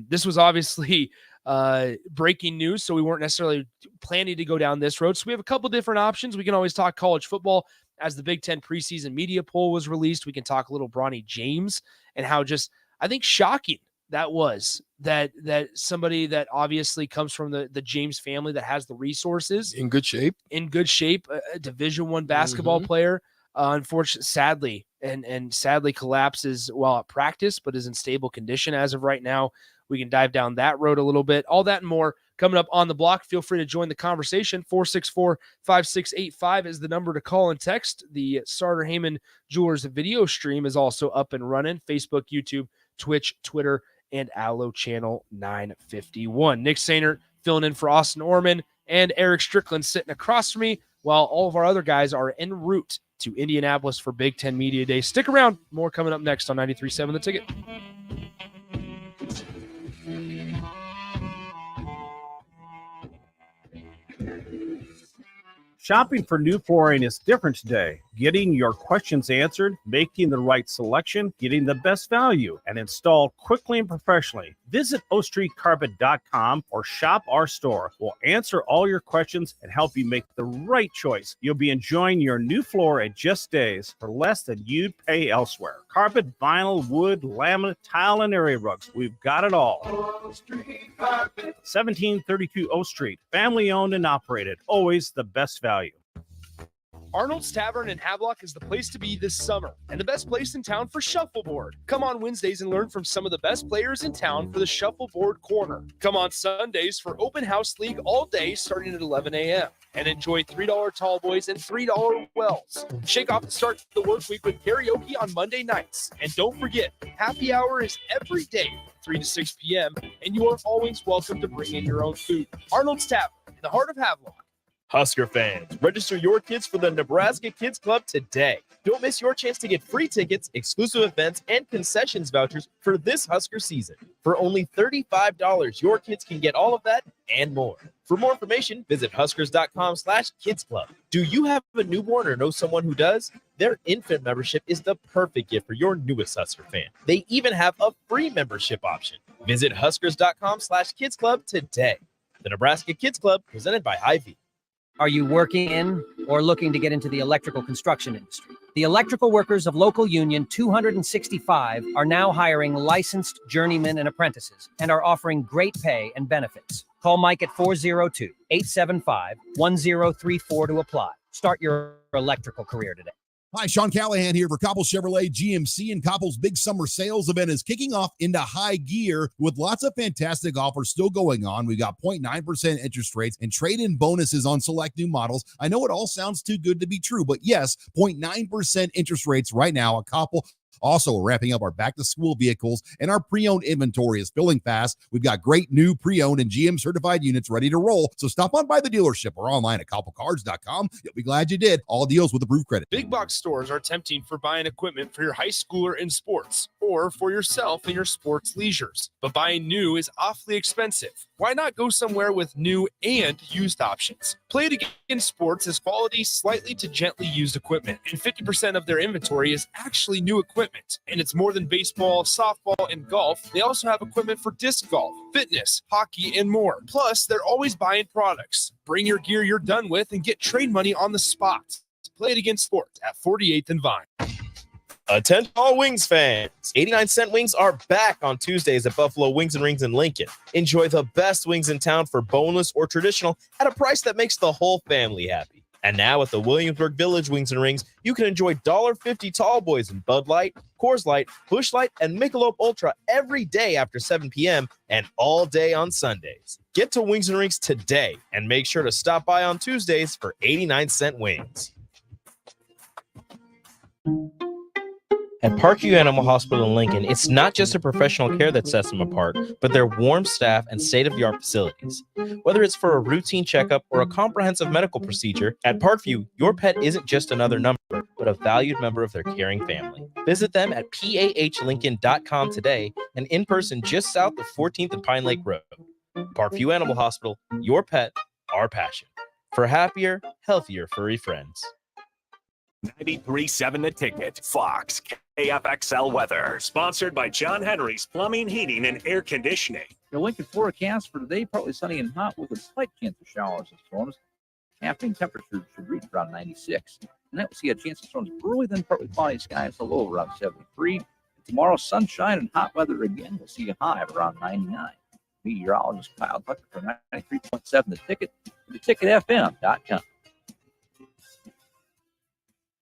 this was obviously breaking news, so we weren't necessarily planning to go down this road. So we have a couple different options. We can always talk college football as the Big Ten preseason media poll was released. We can talk a little Bronny James and how just, I think, shocking that somebody that obviously comes from the James family that has the resources, in good shape, a Division I basketball player. Unfortunately, sadly collapses while at practice, but is in stable condition as of right now. We can dive down that road a little bit. All that and more coming up on the block. Feel free to join the conversation. 464-5685 is the number to call and text. The Starter Heyman Jewelers video stream is also up and running. Facebook, YouTube, Twitch, Twitter, and Allo Channel 951. Nick Sainert filling in for Austin Orman, and Eric Strickland sitting across from me, while all of our other guys are en route to Indianapolis for Big Ten Media Day. Stick around. More coming up next on 93.7 The Ticket. Shopping for new flooring is different today. Getting your questions answered, making the right selection, getting the best value, and installed quickly and professionally. Visit OakStreetCarpet.com or shop our store. We'll answer all your questions and help you make the right choice. You'll be enjoying your new floor in just days for less than you'd pay elsewhere. Carpet, vinyl, wood, laminate, tile, and area rugs. We've got it all. 1732 O Street. Family owned and operated. Always the best value. Arnold's Tavern in Havelock is the place to be this summer, and the best place in town for shuffleboard. Come on Wednesdays and learn from some of the best players in town for the Shuffleboard Corner. Come on Sundays for Open House League all day starting at 11 a.m. and enjoy $3 tall boys and $3 wells. Shake off the start of the work week with karaoke on Monday nights. And don't forget, happy hour is every day from 3 to 6 p.m., and you are always welcome to bring in your own food. Arnold's Tavern in the heart of Havelock. Husker fans, register your kids for the Nebraska Kids Club today. Don't miss your chance to get free tickets, exclusive events, and concessions vouchers for this Husker season. For only $35, your kids can get all of that and more. For more information, visit huskers.com/kidsclub. Do you have a newborn or know someone who does? Their infant membership is the perfect gift for your newest Husker fan. They even have a free membership option. Visit huskers.com/kidsclub today. The Nebraska Kids Club, presented by Hy-Vee. Are you working in or looking to get into the electrical construction industry? The electrical workers of Local Union 265 are now hiring licensed journeymen and apprentices and are offering great pay and benefits. Call Mike at 402-875-1034 to apply. Start your electrical career today. Hi, Sean Callahan here for Koppel Chevrolet GMC, and Koppel's big summer sales event is kicking off into high gear with lots of fantastic offers still going on. We've got 0.9% interest rates and trade-in bonuses on select new models. I know it all sounds too good to be true, but yes, 0.9% interest rates right now at Koppel. Also, we're wrapping up our back-to-school vehicles, and our pre-owned inventory is filling fast. We've got great new pre-owned and GM-certified units ready to roll, so stop on by the dealership or online at koppelcars.com. You'll be glad you did. All deals with approved credit. Big box stores are tempting for buying equipment for your high schooler in sports or for yourself in your sports leisures. But buying new is awfully expensive. Why not go somewhere with new and used options? Play It Again Sports is quality, slightly to gently used equipment, and 50% of their inventory is actually new equipment. And it's more than baseball, softball, and golf. They also have equipment for disc golf, fitness, hockey, and more. Plus, they're always buying products. Bring your gear you're done with and get trade money on the spot. Play It Again Sports at 48th and Vine. Attention all Wings fans. 89-cent wings are back on Tuesdays at Buffalo Wings and Rings in Lincoln. Enjoy the best wings in town for boneless or traditional at a price that makes the whole family happy. And now at the Williamsburg Village Wings and Rings, you can enjoy $1.50 tall boys in Bud Light, Coors Light, Busch Light, and Michelob Ultra every day after 7 p.m. and all day on Sundays. Get to Wings and Rings today and make sure to stop by on Tuesdays for 89-cent wings. At Parkview Animal Hospital in Lincoln, it's not just the professional care that sets them apart, but their warm staff and state-of-the-art facilities. Whether it's for a routine checkup or a comprehensive medical procedure, at Parkview, your pet isn't just another number, but a valued member of their caring family. Visit them at pahlincoln.com today and in person just south of 14th and Pine Lake Road. Parkview Animal Hospital, your pet, our passion. For happier, healthier furry friends. 93.7 The Ticket, Fox, KFXL weather, sponsored by John Henry's Plumbing, Heating, and Air Conditioning. The Lincoln forecast for today, partly sunny and hot with a slight chance of showers and storms. Afternoon temperature should reach around 96. And that will see a chance of storms early, then partly cloudy skies, a low around 73. Tomorrow, sunshine and hot weather again. We'll see a high of around 99. Meteorologist Kyle Tucker for 93.7 The Ticket, theticketfm.com.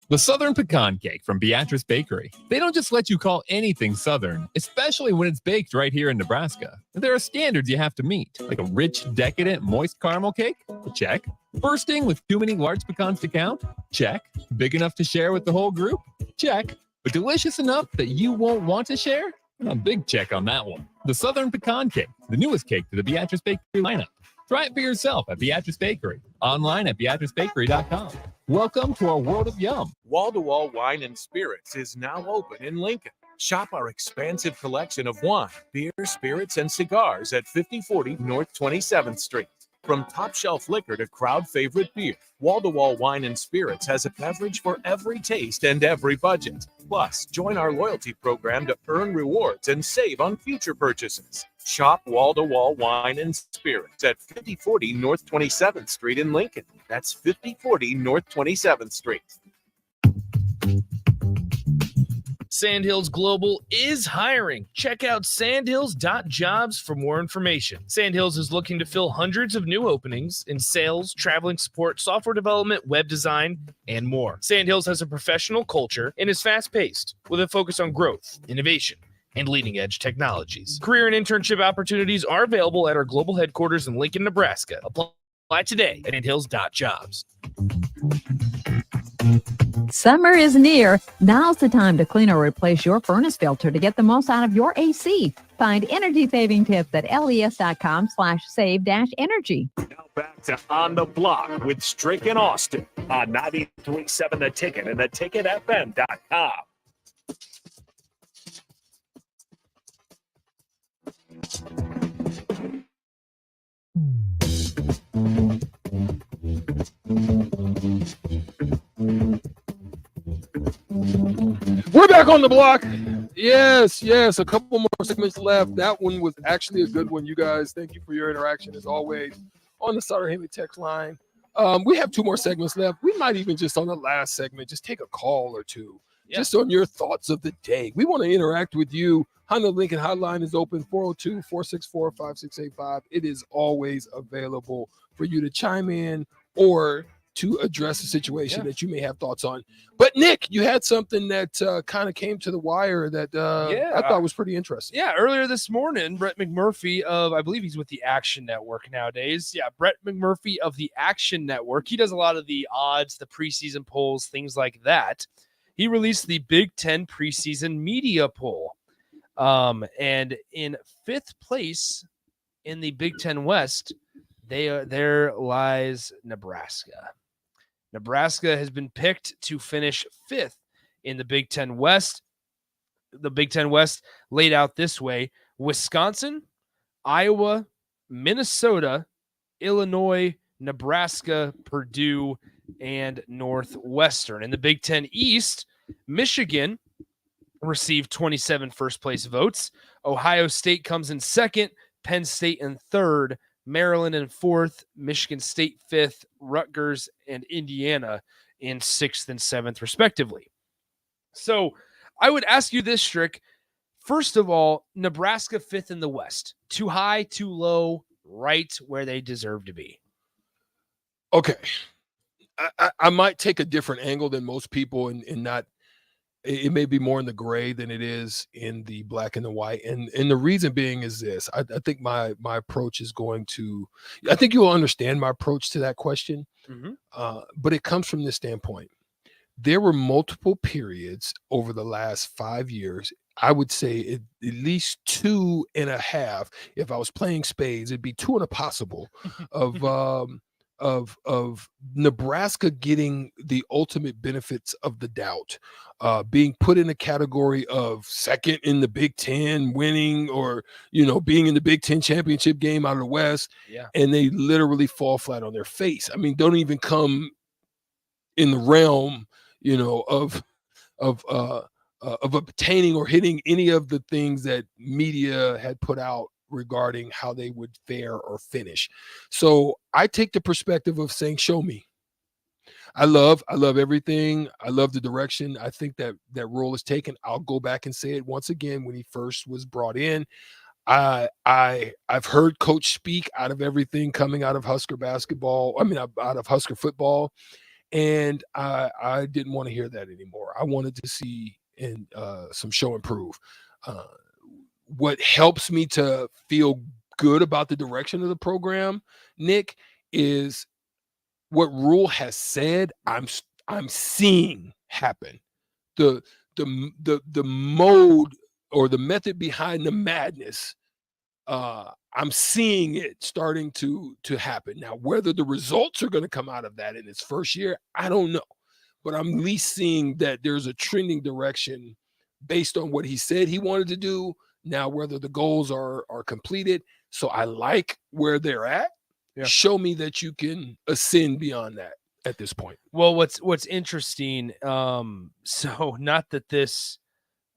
The Southern Pecan Cake from Beatrice Bakery. They don't just let you call anything Southern, especially when it's baked right here in Nebraska. There are standards you have to meet, like a rich, decadent, moist caramel cake? Check. Bursting with too many large pecans to count? Check. Big enough to share with the whole group? Check. But delicious enough that you won't want to share? A big check on that one. The Southern Pecan Cake, the newest cake to the Beatrice Bakery lineup. Try it for yourself at Beatrice Bakery, online at beatricebakery.com. Welcome to our world of yum. Wall to Wall Wine and Spirits is now open in Lincoln. Shop our expansive collection of wine, beer, spirits, and cigars at 5040 North 27th Street. From top shelf liquor to crowd favorite beer, Wall to Wall Wine and Spirits has a beverage for every taste and every budget. Plus, join our loyalty program to earn rewards and save on future purchases. Shop Wall to Wall Wine and Spirits at 5040 North 27th Street in Lincoln. That's 5040 North 27th Street. Sandhills Global is hiring. Check out sandhills.jobs for more information. Sandhills is looking to fill hundreds of new openings in sales, traveling support, software development, web design, and more. Sandhills has a professional culture and is fast-paced with a focus on growth, innovation, and leading-edge technologies. Career and internship opportunities are available at our global headquarters in Lincoln, Nebraska. Apply today at sandhills.jobs. Summer is near. Now's the time to clean or replace your furnace filter to get the most out of your AC. Find energy-saving tips at les.com/save-energy. Now back to On the Block with Strick and Austin on 93.7 The Ticket and theticketfm.com. We're back on the block. Yes, a couple more segments left. That one was actually a good one, you guys. Thank you for your interaction as always on the Sutter Hemi text line. We have 2 more segments left. We might even just on the last segment just take a call or two, just on your thoughts of the day. We want to interact with you. Honda Lincoln Hotline is open 402-464-5685. It is always available for you to chime in or to address a situation that you may have thoughts on. But Nick, you had something that kind of came to the wire that I thought was pretty interesting. Yeah, earlier this morning, Brett McMurphy of, I believe he's with the Action Network nowadays. Yeah, Brett McMurphy of the Action Network. He does a lot of the odds, the preseason polls, things like that. He released the Big Ten preseason media poll. And in 5th place in the Big Ten West, there lies Nebraska. Nebraska has been picked to finish 5th in the Big Ten West. The Big Ten West laid out this way: Wisconsin, Iowa, Minnesota, Illinois, Nebraska, Purdue, and Northwestern. In the Big Ten East, Michigan received 27 first-place votes. Ohio State comes in 2nd, Penn State in 3rd, Maryland in 4th, Michigan State 5th, Rutgers and Indiana in 6th and 7th, respectively. So I would ask you this, Strick. First of all, Nebraska 5th in the West. Too high, too low, right where they deserve to be. Okay. I might take a different angle than most people and not. It may be more in the gray than it is in the black and the white. And the reason being is this. I think my approach is going to – I think you'll understand my approach to that question. But it comes from this standpoint. There were multiple periods over the last 5 years. I would say at least 2.5. If I was playing spades, it'd be 2 and a possible of Nebraska getting the ultimate benefits of the doubt, being put in a category of 2nd in the Big Ten, winning, or being in the Big Ten championship game out of the West, and they literally fall flat on their face. I mean, don't even come in the realm, of obtaining or hitting any of the things that media had put out regarding how they would fare or finish. So I take the perspective of saying, show me. I love everything. I love the direction. I think that role is taken. I'll go back and say it once again. When he first was brought in, I've heard Coach speak out of everything coming out of Husker basketball. I mean, out of Husker football, and I didn't want to hear that anymore. I wanted to see some show and prove. What helps me to feel good about the direction of the program, Nick, is what Rule has said. I'm seeing happen. The mode or the method behind the madness, I'm seeing it starting to happen. Now, whether the results are going to come out of that in its first year, I don't know. But I'm at least seeing that there's a trending direction based on what he said he wanted to do. Now, whether the goals are completed. So I like where they're at. Yeah. Show me that you can ascend beyond that at this point. Well, what's interesting, so not that this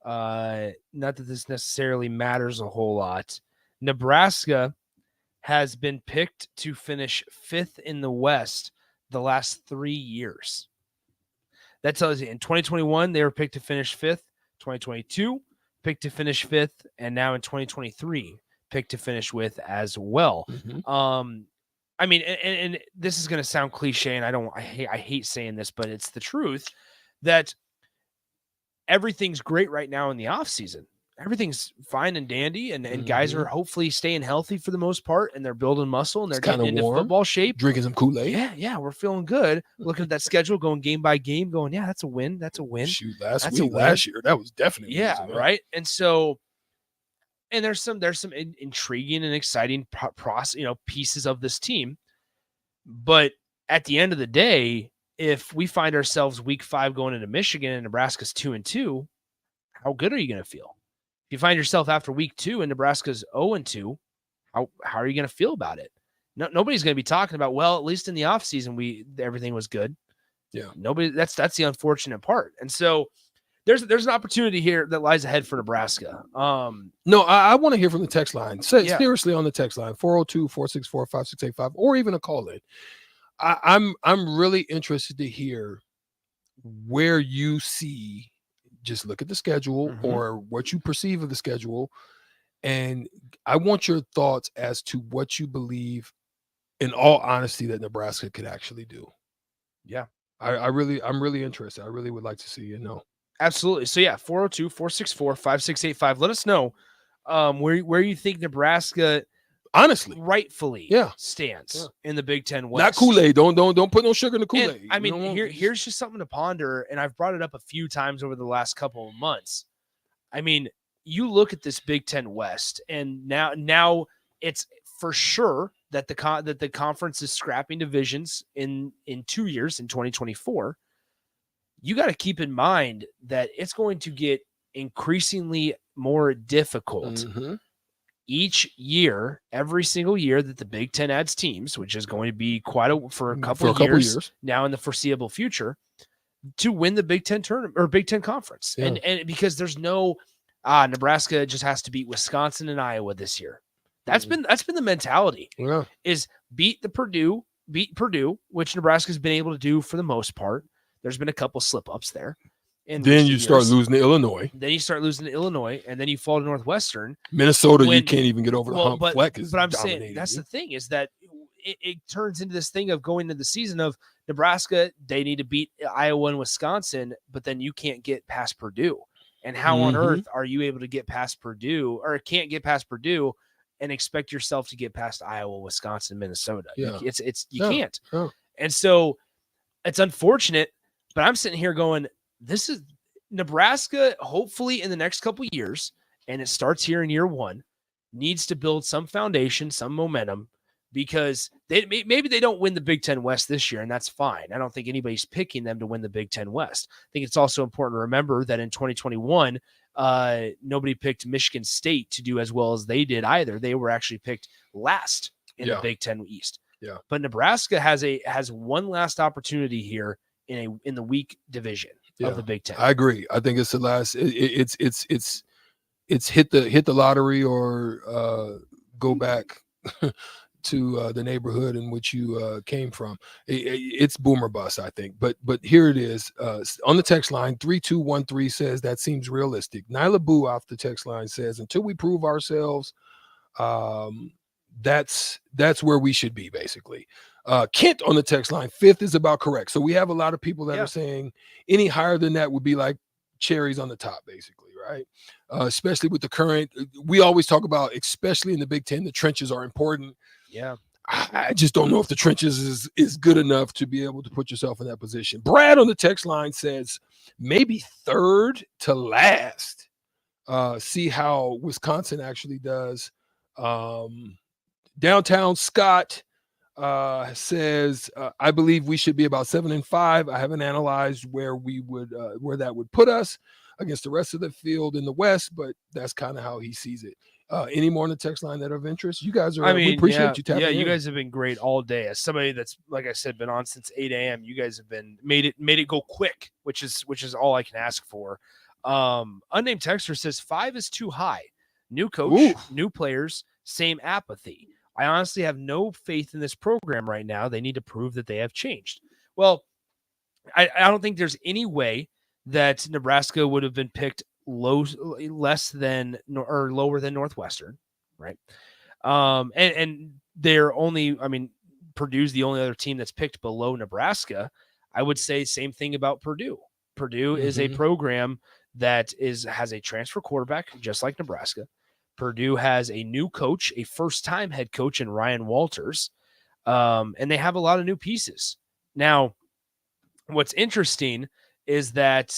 necessarily matters a whole lot. Nebraska has been picked to finish 5th in the West the last 3 years. That tells you in 2021, they were picked to finish 5th, 2022, picked to finish 5th, and now in 2023, picked to finish with as well. Mm-hmm. I mean, and this is going to sound cliche, and I hate saying this, but it's the truth that everything's great right now in the off season. Everything's fine and dandy, and guys are hopefully staying healthy for the most part, and they're building muscle, and they're getting into football shape. Drinking some Kool-Aid. Yeah, we're feeling good. Looking at that schedule, going game by game, going, yeah, that's a win. That's a win. Shoot, last year, that was definitely right. And so, and there's some intriguing and exciting pieces of this team, but at the end of the day, if we find ourselves week 5 going into Michigan and Nebraska's 2-2, how good are you going to feel? If you find yourself after week 2 and Nebraska's 0-2, how are you going to feel about it? Nobody's going to be talking about, well, at least in the offseason, everything was good. Yeah. Nobody. That's the unfortunate part. And so there's an opportunity here that lies ahead for Nebraska. No, I want to hear from the text line. Seriously, on the text line, 402-464-5685, or even a call in. I'm really interested to hear where you see. Just look at the schedule or what you perceive of the schedule. And I want your thoughts as to what you believe, in all honesty, that Nebraska could actually do. Yeah. I'm really interested. I really would like to see Absolutely. So yeah, 402-464-5685. Let us know where you think Nebraska honestly rightfully stands in the Big Ten West. Not Kool-Aid. Don't put no sugar in the Kool-Aid. I mean, here's just something to ponder, and I've brought it up a few times over the last couple of months. I mean, you look at this Big Ten West, and now it's for sure that the conference is scrapping divisions in 2 years in 2024. You got to keep in mind that it's going to get increasingly more difficult each year, every single year that the Big Ten adds teams, which is going to be for a couple of years now in the foreseeable future, to win the Big Ten tournament or Big Ten conference. Yeah. And because there's no Nebraska just has to beat Wisconsin and Iowa this year. That's been the mentality. Yeah. Is beat Purdue, which Nebraska's been able to do for the most part. There's been a couple slip-ups there. And then you start losing to Illinois. Then you start losing to Illinois, and then you fall to Northwestern. Minnesota, you can't even get over the hump. Fleck is but I'm saying that's the thing, is that it turns into this thing of going into the season of Nebraska, they need to beat Iowa and Wisconsin, but then you can't get past Purdue. And how on earth are you able to get past Purdue, or can't get past Purdue and expect yourself to get past Iowa, Wisconsin, Minnesota? Yeah. You can't. Yeah. And so it's unfortunate, but I'm sitting here going, this is Nebraska, hopefully in the next couple of years, and it starts here in year 1, needs to build some foundation, some momentum, because maybe they don't win the Big Ten West this year, and that's fine. I don't think anybody's picking them to win the Big Ten West. I think it's also important to remember that in 2021, nobody picked Michigan State to do as well as they did either. They were actually picked last in the Big Ten East. Yeah. But Nebraska has one last opportunity here in the weak division of the Big Ten. I agree. I think it's the last. It's hit the lottery or go back to the neighborhood in which you came from. It's boomer bust, I think. But here it is. On the text line, 3213 says that seems realistic. Nyla Boo off the text line says, until we prove ourselves, that's where we should be, basically. Kent on the text line, 5th is about correct. So we have a lot of people that are saying any higher than that would be like cherries on the top, basically, right? Especially with the current, we always talk about, especially in the Big Ten, the trenches are important. Yeah. I just don't know if the trenches is good enough to be able to put yourself in that position. Brad on the text line says maybe 3rd to last. See how Wisconsin actually does. Downtown Scott says, I believe we should be about 7-5. I haven't analyzed where we would where that would put us against the rest of the field in the West, but that's kind of how he sees it. Any more on the text line that are of interest? You guys are. We appreciate you tapping in. You guys have been great all day. As somebody that's, like I said, been on since 8 a.m., you guys have been made it go quick, which is all I can ask for. Unnamed texter says 5 is too high. New coach, new players, same apathy. I honestly have no faith in this program right now. They need to prove that they have changed. Well, I don't think there's any way that Nebraska would have been picked less than or lower than Northwestern, right? And they're only, Purdue's the only other team that's picked below Nebraska. I would say same thing about Purdue. Purdue is a program that has a transfer quarterback, just like Nebraska. Purdue has a new coach, a first-time head coach in Ryan Walters, and they have a lot of new pieces. Now, what's interesting is that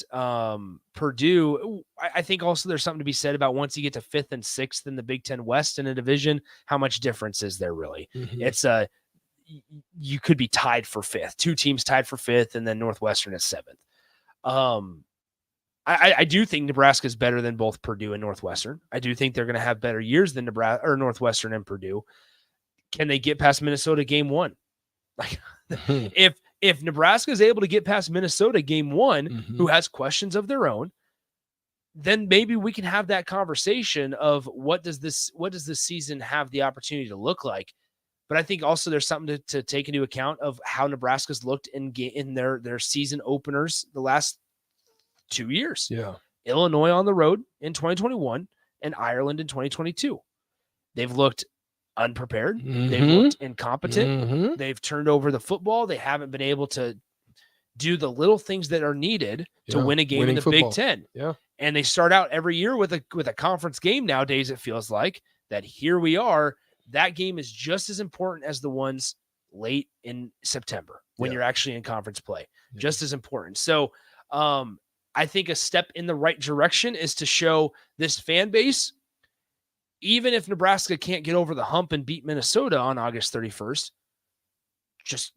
Purdue, I think also there's something to be said about once you get to 5th and 6th in the Big Ten West in a division, how much difference is there really? It's you could be tied for 5th, 2 teams tied for 5th, and then Northwestern is 7th. I do think Nebraska is better than both Purdue and Northwestern. I do think they're going to have better years than Nebraska or Northwestern and Purdue. Can they get past Minnesota game 1? Like, if Nebraska is able to get past Minnesota game 1, who has questions of their own, then maybe we can have that conversation of what does this season have the opportunity to look like. But I think also there's something to take into account of how Nebraska's looked in their season openers the last 2 years. Yeah. Illinois on the road in 2021 and Ireland in 2022. They've looked unprepared. They've looked incompetent. They've turned over the football. They haven't been able to do the little things that are needed to win a game in the Big Ten. Yeah. And they start out every year with a conference game nowadays, it feels like, that here we are. That game is just as important as the ones late in September when you're actually in conference play. Just as important. So I think a step in the right direction is to show this fan base, even if Nebraska can't get over the hump and beat Minnesota on August 31st, just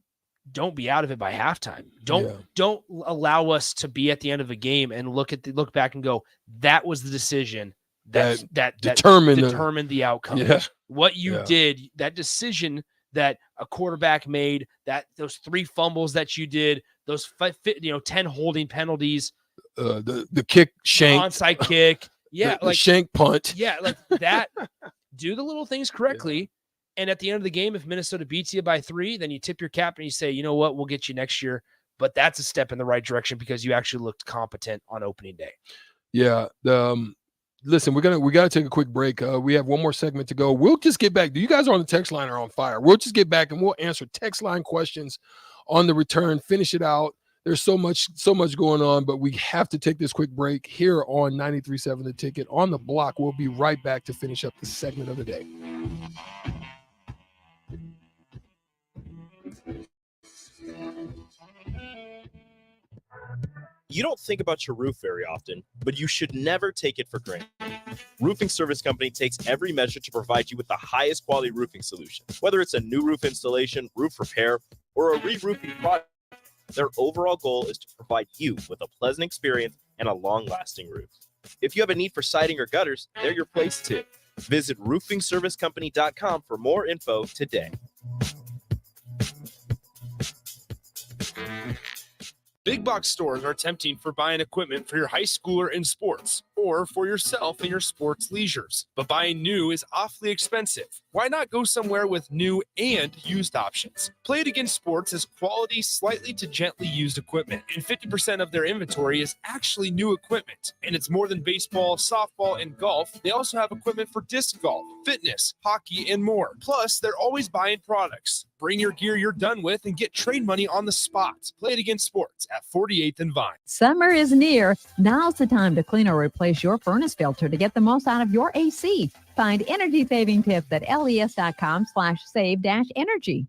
don't be out of it by halftime. Don't allow us to be at the end of a game and look back and go, that was the decision that determined the outcome. Yeah. What you did, that decision that a quarterback made, those 3 fumbles that you did, those 10 holding penalties, the kick shank, onside kick, the shank punt, like that. Do the little things correctly, and at the end of the game, if Minnesota beats you by 3, then you tip your cap and you say, you know what, we'll get you next year. But that's a step in the right direction because you actually looked competent on opening day. Yeah. Listen, we got to take a quick break. We have one more segment to go. We'll just get back. You guys are on the text line are on fire. We'll just get back and we'll answer text line questions on the return. Finish it out. There's so much going on, but we have to take this quick break here on 93.7 The Ticket on the block. We'll be right back to finish up the segment of the day. You don't think about your roof very often, but you should never take it for granted. Roofing Service Company takes every measure to provide you with the highest quality roofing solution. Whether it's a new roof installation, roof repair, or a re-roofing project, their overall goal is to provide you with a pleasant experience and a long-lasting roof. If you have a need for siding or gutters, they're your place too. Visit roofingservicecompany.com for more info today. Big box stores are tempting for buying equipment for your high schooler in sports or for yourself in your sports leisures. But buying new is awfully expensive. Why not go somewhere with new and used options? Play It Again Sports has quality, slightly to gently used equipment, and 50% of their inventory is actually new equipment. And it's more than baseball, softball, and golf. They also have equipment for disc golf, fitness, hockey, and more. Plus, they're always buying products. Bring your gear you're done with and get trade money on the spot. Play It Again Sports at 48th and Vine. Summer is near. Now's the time to clean or replace your furnace filter to get the most out of your AC. Find energy-saving tips at les.com/save-energy.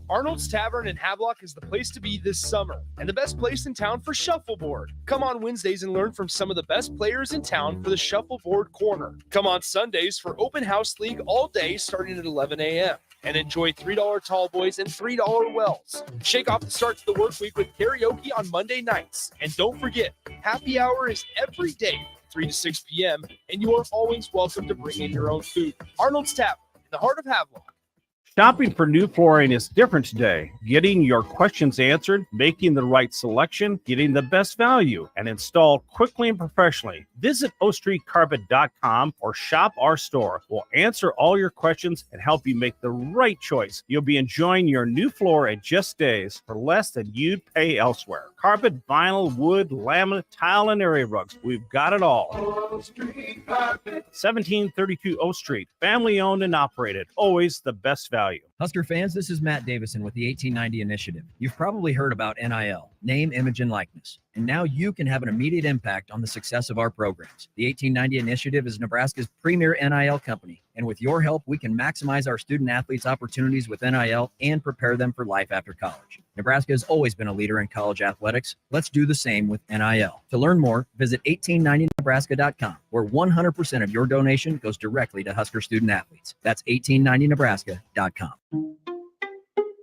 Arnold's Tavern in Havelock is the place to be this summer and the best place in town for shuffleboard. Come on Wednesdays and learn from some of the best players in town for the Shuffleboard Corner. Come on Sundays for Open House League all day starting at 11 a.m. and enjoy $3 tall boys and $3 wells. Shake off the start to the work week with karaoke on Monday nights. And don't forget, happy hour is every day, 3 to 6 p.m., and you are always welcome to bring in your own food. Arnold's Tavern in the heart of Havelock. Shopping for new flooring is different today. Getting your questions answered, making the right selection, getting the best value, and installed quickly and professionally. Visit ostreetcarpet.com or shop our store. We'll answer all your questions and help you make the right choice. You'll be enjoying your new floor in just days for less than you'd pay elsewhere. Carpet, vinyl, wood, laminate, tile, and area rugs. We've got it all. 1732 O Street. Family owned and operated. Always the best value. Husker fans, this is Matt Davison with the 1890 Initiative. You've probably heard about NIL, name, image, and likeness. And now you can have an immediate impact on the success of our programs. The 1890 Initiative is Nebraska's premier NIL company. And with your help, we can maximize our student athletes' opportunities with NIL and prepare them for life after college. Nebraska has always been a leader in college athletics. Let's do the same with NIL. To learn more, visit 1890nebraska.com, where 100% of your donation goes directly to Husker student athletes. That's 1890nebraska.com.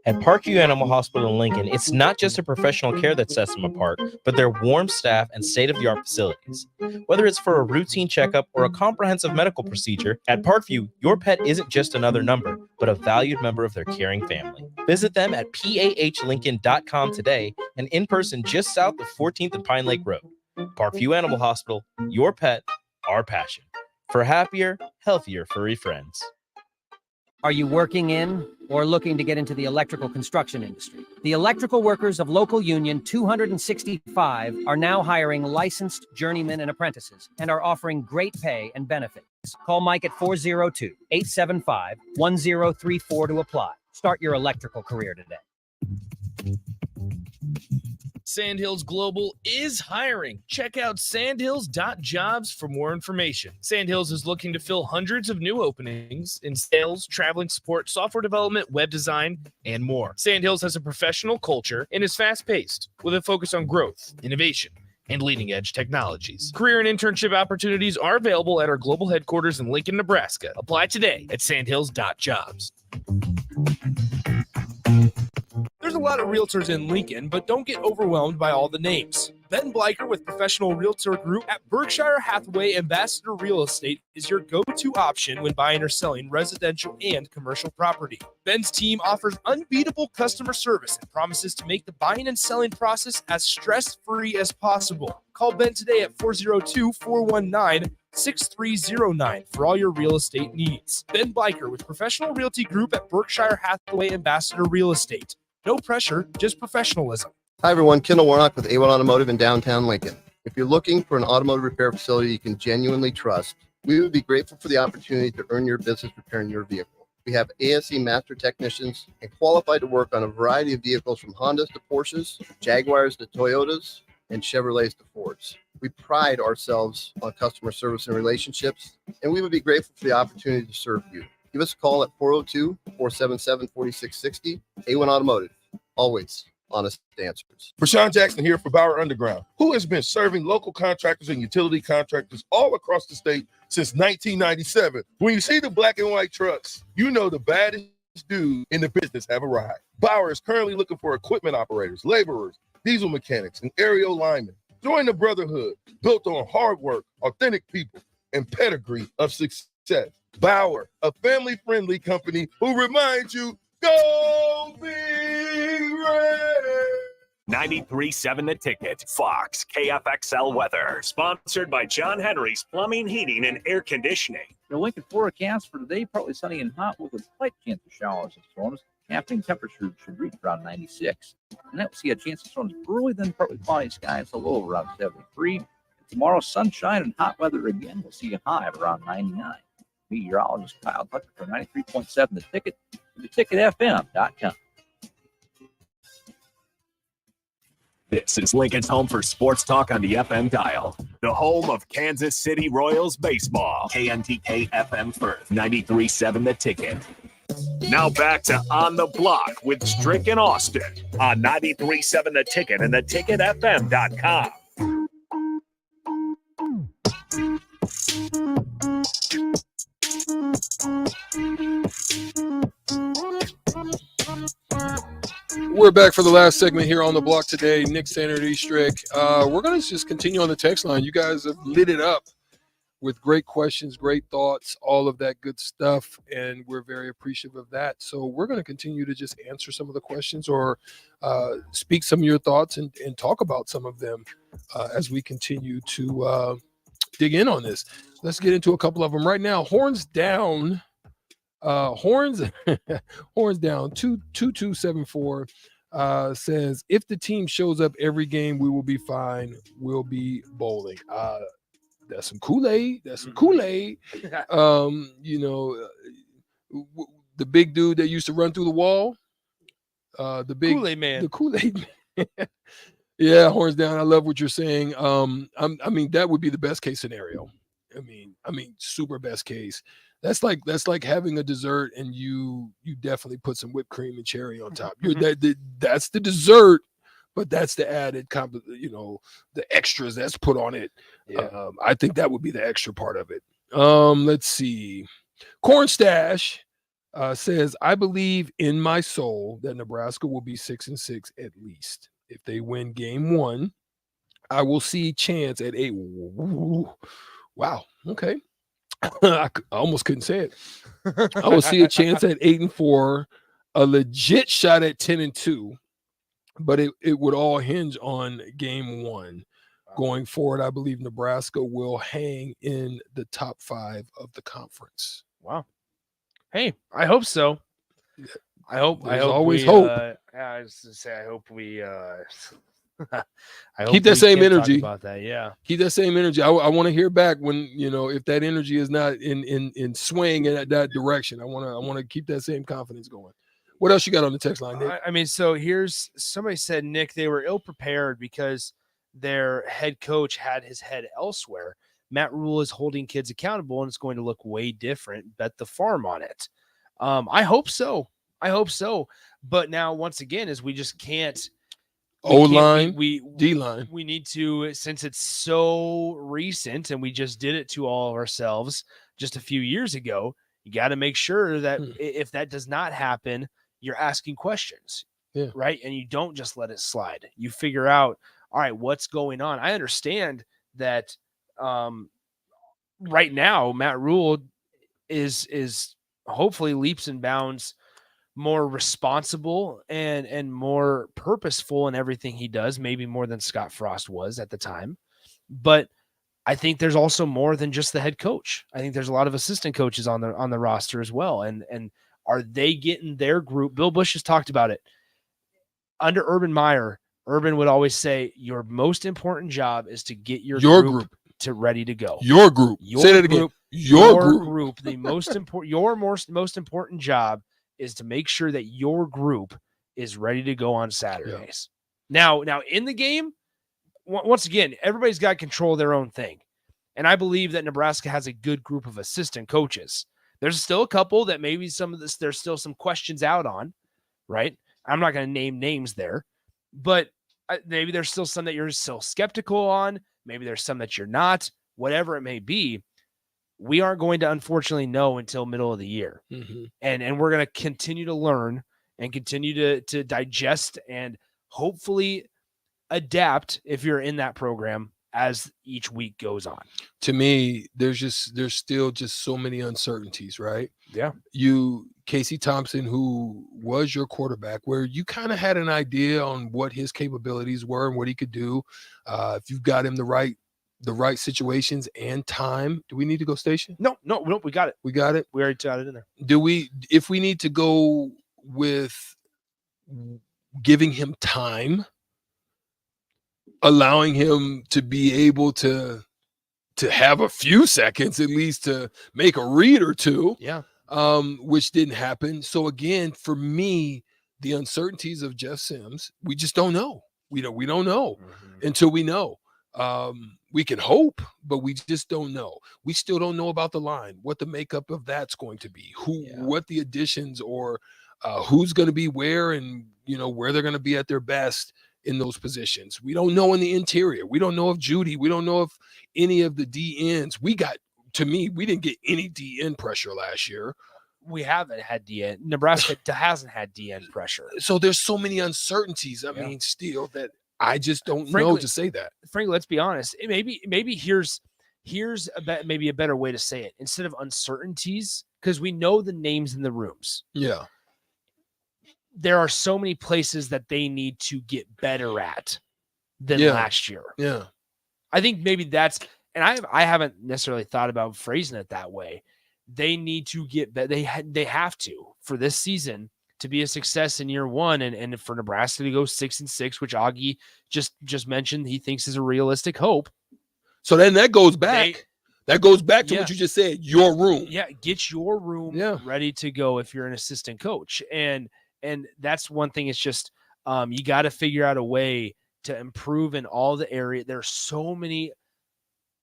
At Parkview Animal Hospital in Lincoln, it's not just a professional care that sets them apart, but their warm staff and state-of-the-art facilities. Whether it's for a routine checkup or a comprehensive medical procedure, at Parkview, your pet isn't just another number, but a valued member of their caring family. Visit them at pahlincoln.com today and in person just south of 14th and Pine Lake Road. Parkview Animal Hospital, your pet, our passion. For happier, healthier furry friends. Are you working in or looking to get into the electrical construction industry? The electrical workers of local union 265 are now hiring licensed journeymen and apprentices and are offering great pay and benefits. Call Mike at 402-875-1034 to apply. Start your electrical career today. Sandhills Global is hiring. Check out sandhills.jobs for more information. Sandhills is looking to fill hundreds of new openings in sales, traveling support, software development, web design, and more. Sandhills has a professional culture and is fast-paced with a focus on growth, innovation, and leading-edge technologies. Career and internship opportunities are available at our global headquarters in Lincoln, Nebraska. Apply today at sandhills.jobs. There's a lot of realtors in Lincoln, but don't get overwhelmed by all the names. Ben Bleicher with Professional Realtor Group at Berkshire Hathaway Ambassador Real Estate is your go-to option when buying or selling residential and commercial property. Ben's team offers unbeatable customer service and promises to make the buying and selling process as stress-free as possible. Call Ben today at 402-419-6309 for all your real estate needs. Ben Bleicher with Professional Realty Group at Berkshire Hathaway Ambassador Real Estate. No pressure, just professionalism. Hi, everyone. Kendall Warnock with A1 Automotive in downtown Lincoln. If you're looking for an automotive repair facility you can genuinely trust, we would be grateful for the opportunity to earn your business repairing your vehicle. We have ASE master technicians and qualified to work on a variety of vehicles from Hondas to Porsches, Jaguars to Toyotas, and Chevrolets to Fords. We pride ourselves on customer service and relationships, and we would be grateful for the opportunity to serve you. Give us a call at 402-477-4660. A1 Automotive, always honest answers. Rashawn Jackson here for Bauer Underground, who has been serving local contractors and utility contractors all across the state since 1997. When you see the black and white trucks, you know the baddest dude in the business have arrived. Bauer is currently looking for equipment operators, laborers, diesel mechanics, and aerial linemen. Join the brotherhood built on hard work, authentic people, and pedigree of success. Bauer, a family-friendly company who reminds you, go Big Red. 93.7 The Ticket, Fox, KFXL weather. Sponsored by John Henry's Plumbing, Heating, and Air Conditioning. The Lincoln forecast for today, partly sunny and hot with a slight chance of showers and storms. Afternoon temperature should reach around 96. And that will see a chance of storms early, then partly cloudy skies, a low of around 73. Tomorrow, sunshine and hot weather again. We'll see a high of around 99. Meteorologist Kyle Tucker for 93.7 The Ticket, theticketfm.com. This is Lincoln's home for sports talk on the FM dial. The home of Kansas City Royals baseball. KNTK FM Firth, 93.7 The Ticket. Now back to On the Block with Strick and Austin on 93.7 The Ticket and theticketfm.com. We're back for the last segment here on the block today. Nick Sanity, Strick. We're going to just continue on the text line. You guys have lit it up with great questions, great thoughts, all of that good stuff, and we're very appreciative of that. So we're going to continue to just answer some of the questions or speak some of your thoughts and talk about some of them as we continue to dig in on this. Let's get into a couple of them right now. Horns down. Horns down 2274 says, if the team shows up every game, we will be fine. We'll be bowling. That's some Kool-Aid. That's some Kool-Aid. The big dude that used to run through the wall. The big Kool-Aid man. The Kool-Aid man. Yeah, horns down. I love what you're saying. I mean, that would be the best case scenario. I mean, super best case. That's like having a dessert and you definitely put some whipped cream and cherry on top. That's the dessert, but that's the added the extras that's put on it. Yeah. I think that would be the extra part of it. Let's see. Corn Stash says, I believe in my soul that Nebraska will be 6-6 at least. If they win game 1, I will see chance at 8. Wow. Okay. I almost couldn't say it. I will see a chance at 8-4, a legit shot at 10-2, but it would all hinge on game 1. Going forward, I believe Nebraska will hang in the top 5 of the conference. Wow. Hey, I hope so. I hope. There's always hope. I was to say, I hope we. I Keep that same can talk energy. about that. Yeah. Keep that same energy. I want to hear back when if that energy is not in swing in that direction. I want to keep that same confidence going. What else you got on the text line, Nick? I mean, so here's somebody said, Nick, they were ill prepared because their head coach had his head elsewhere. Matt Rule is holding kids accountable, and it's going to look way different. Bet the farm on it. I hope so. But now, once again, is we just can't. O-line, D-line. We need to, since it's so recent and we just did it to all of ourselves just a few years ago, you got to make sure that if that does not happen, you're asking questions, right? And you don't just let it slide. You figure out, all right, what's going on? I understand that right now, Matt Rule is hopefully leaps and bounds more responsible and more purposeful in everything he does, maybe more than Scott Frost was at the time. But I think there's also more than just the head coach. I think there's a lot of assistant coaches on the roster as well. And are they getting their group? Bill Bush has talked about it. Under Urban Meyer, Urban would always say, your most important job is to get your group to ready to go. Your group. Say that again. Your group. The most important, most important job is to make sure that your group is ready to go on Saturdays. Yeah. Now in the game, once again, everybody's got to control their own thing. And I believe that Nebraska has a good group of assistant coaches. There's still a couple that maybe some of this, there's still some questions out on, right? I'm not going to name names there, but maybe there's still some that you're still skeptical on. Maybe there's some that you're not, whatever it may be. We aren't going to unfortunately know until middle of the year. Mm-hmm. And we're going to continue to learn and continue to digest and hopefully adapt if you're in that program as each week goes on. To me, there's still just so many uncertainties, right? Yeah. Casey Thompson, who was your quarterback, where you kind of had an idea on what his capabilities were and what he could do. If you've got him the right situations and time. Do we need to go station? No, we got it. We got it. We already got it in there. If we need to go with giving him time, allowing him to be able to have a few seconds at least to make a read or two. Yeah. Which didn't happen. So again, for me, the uncertainties of Jeff Sims, we just don't know. We don't know until we know. We can hope, but we just don't know. We still don't know about the line, what the makeup of that's going to be, what the additions or who's going to be where, and where they're going to be at their best in those positions. We don't know in the interior. We don't know if Judy. We don't know if any of the DNs. To me, we didn't get any DN pressure last year. We haven't had DN. Nebraska hasn't had DN pressure. So there's so many uncertainties. I mean, still that I just don't know to say that. Frankly, let's be honest. Maybe here's maybe a better way to say it. Instead of uncertainties, because we know the names in the rooms. Yeah. There are so many places that they need to get better at than last year. Yeah. I think maybe that's, and I haven't necessarily thought about phrasing it that way. They need to get better. They have to, for this season, to be a success in year one, and for Nebraska to go 6-6, which Augie just mentioned he thinks is a realistic hope. So then that goes back. That goes back to what you just said, your room. Yeah, get your room ready to go if you're an assistant coach. And that's one thing. It's just you got to figure out a way to improve in all the area. There's so many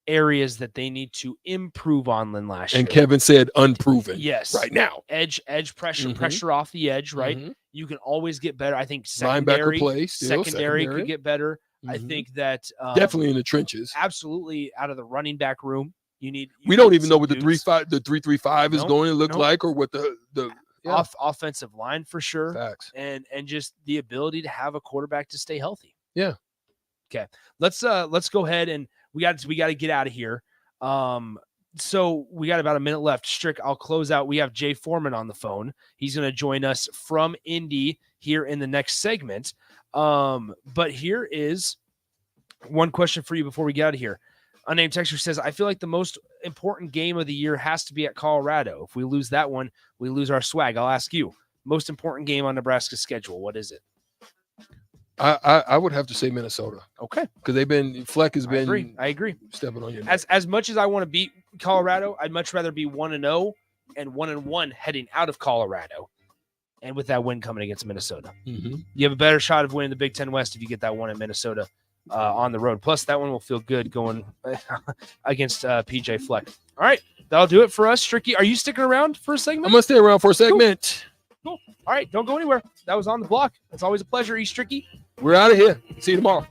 areas that they need to improve on than last year. And Kevin said unproven. Yes. Right now. Edge pressure off the edge, right? You can always get better. I think linebacker play still, secondary could get better. I think that definitely in the trenches. Absolutely out of the running back room. We don't even know what the 3-3-5 is going to look like, or what the offensive line for sure. Facts. And just the ability to have a quarterback to stay healthy. Yeah. Okay. Let's go ahead, and we got to get out of here. So we got about a minute left. Strick, I'll close out. We have Jay Foreman on the phone. He's going to join us from Indy here in the next segment. But here is one question for you before we get out of here. Unnamed texter says, I feel like the most important game of the year has to be at Colorado. If we lose that one, we lose our swag. I'll ask you, most important game on Nebraska's schedule. What is it? I would have to say Minnesota. Okay. Because Fleck has been. I agree. Stepping on your neck. As much as I want to beat Colorado, I'd much rather be 1-0 and 1-1 heading out of Colorado. And with that win coming against Minnesota, you have a better shot of winning the Big Ten West if you get that one in Minnesota on the road. Plus, that one will feel good going against PJ Fleck. All right, that'll do it for us. Stricky, are you sticking around for a segment? I'm going to stay around for a segment. Cool. All right, don't go anywhere. That was On the Block. It's always a pleasure, East Stricky. We're out of here. See you tomorrow.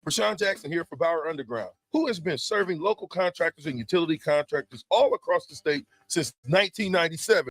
Rashawn Jackson here for Bauer Underground, who has been serving local contractors and utility contractors all across the state since 1997.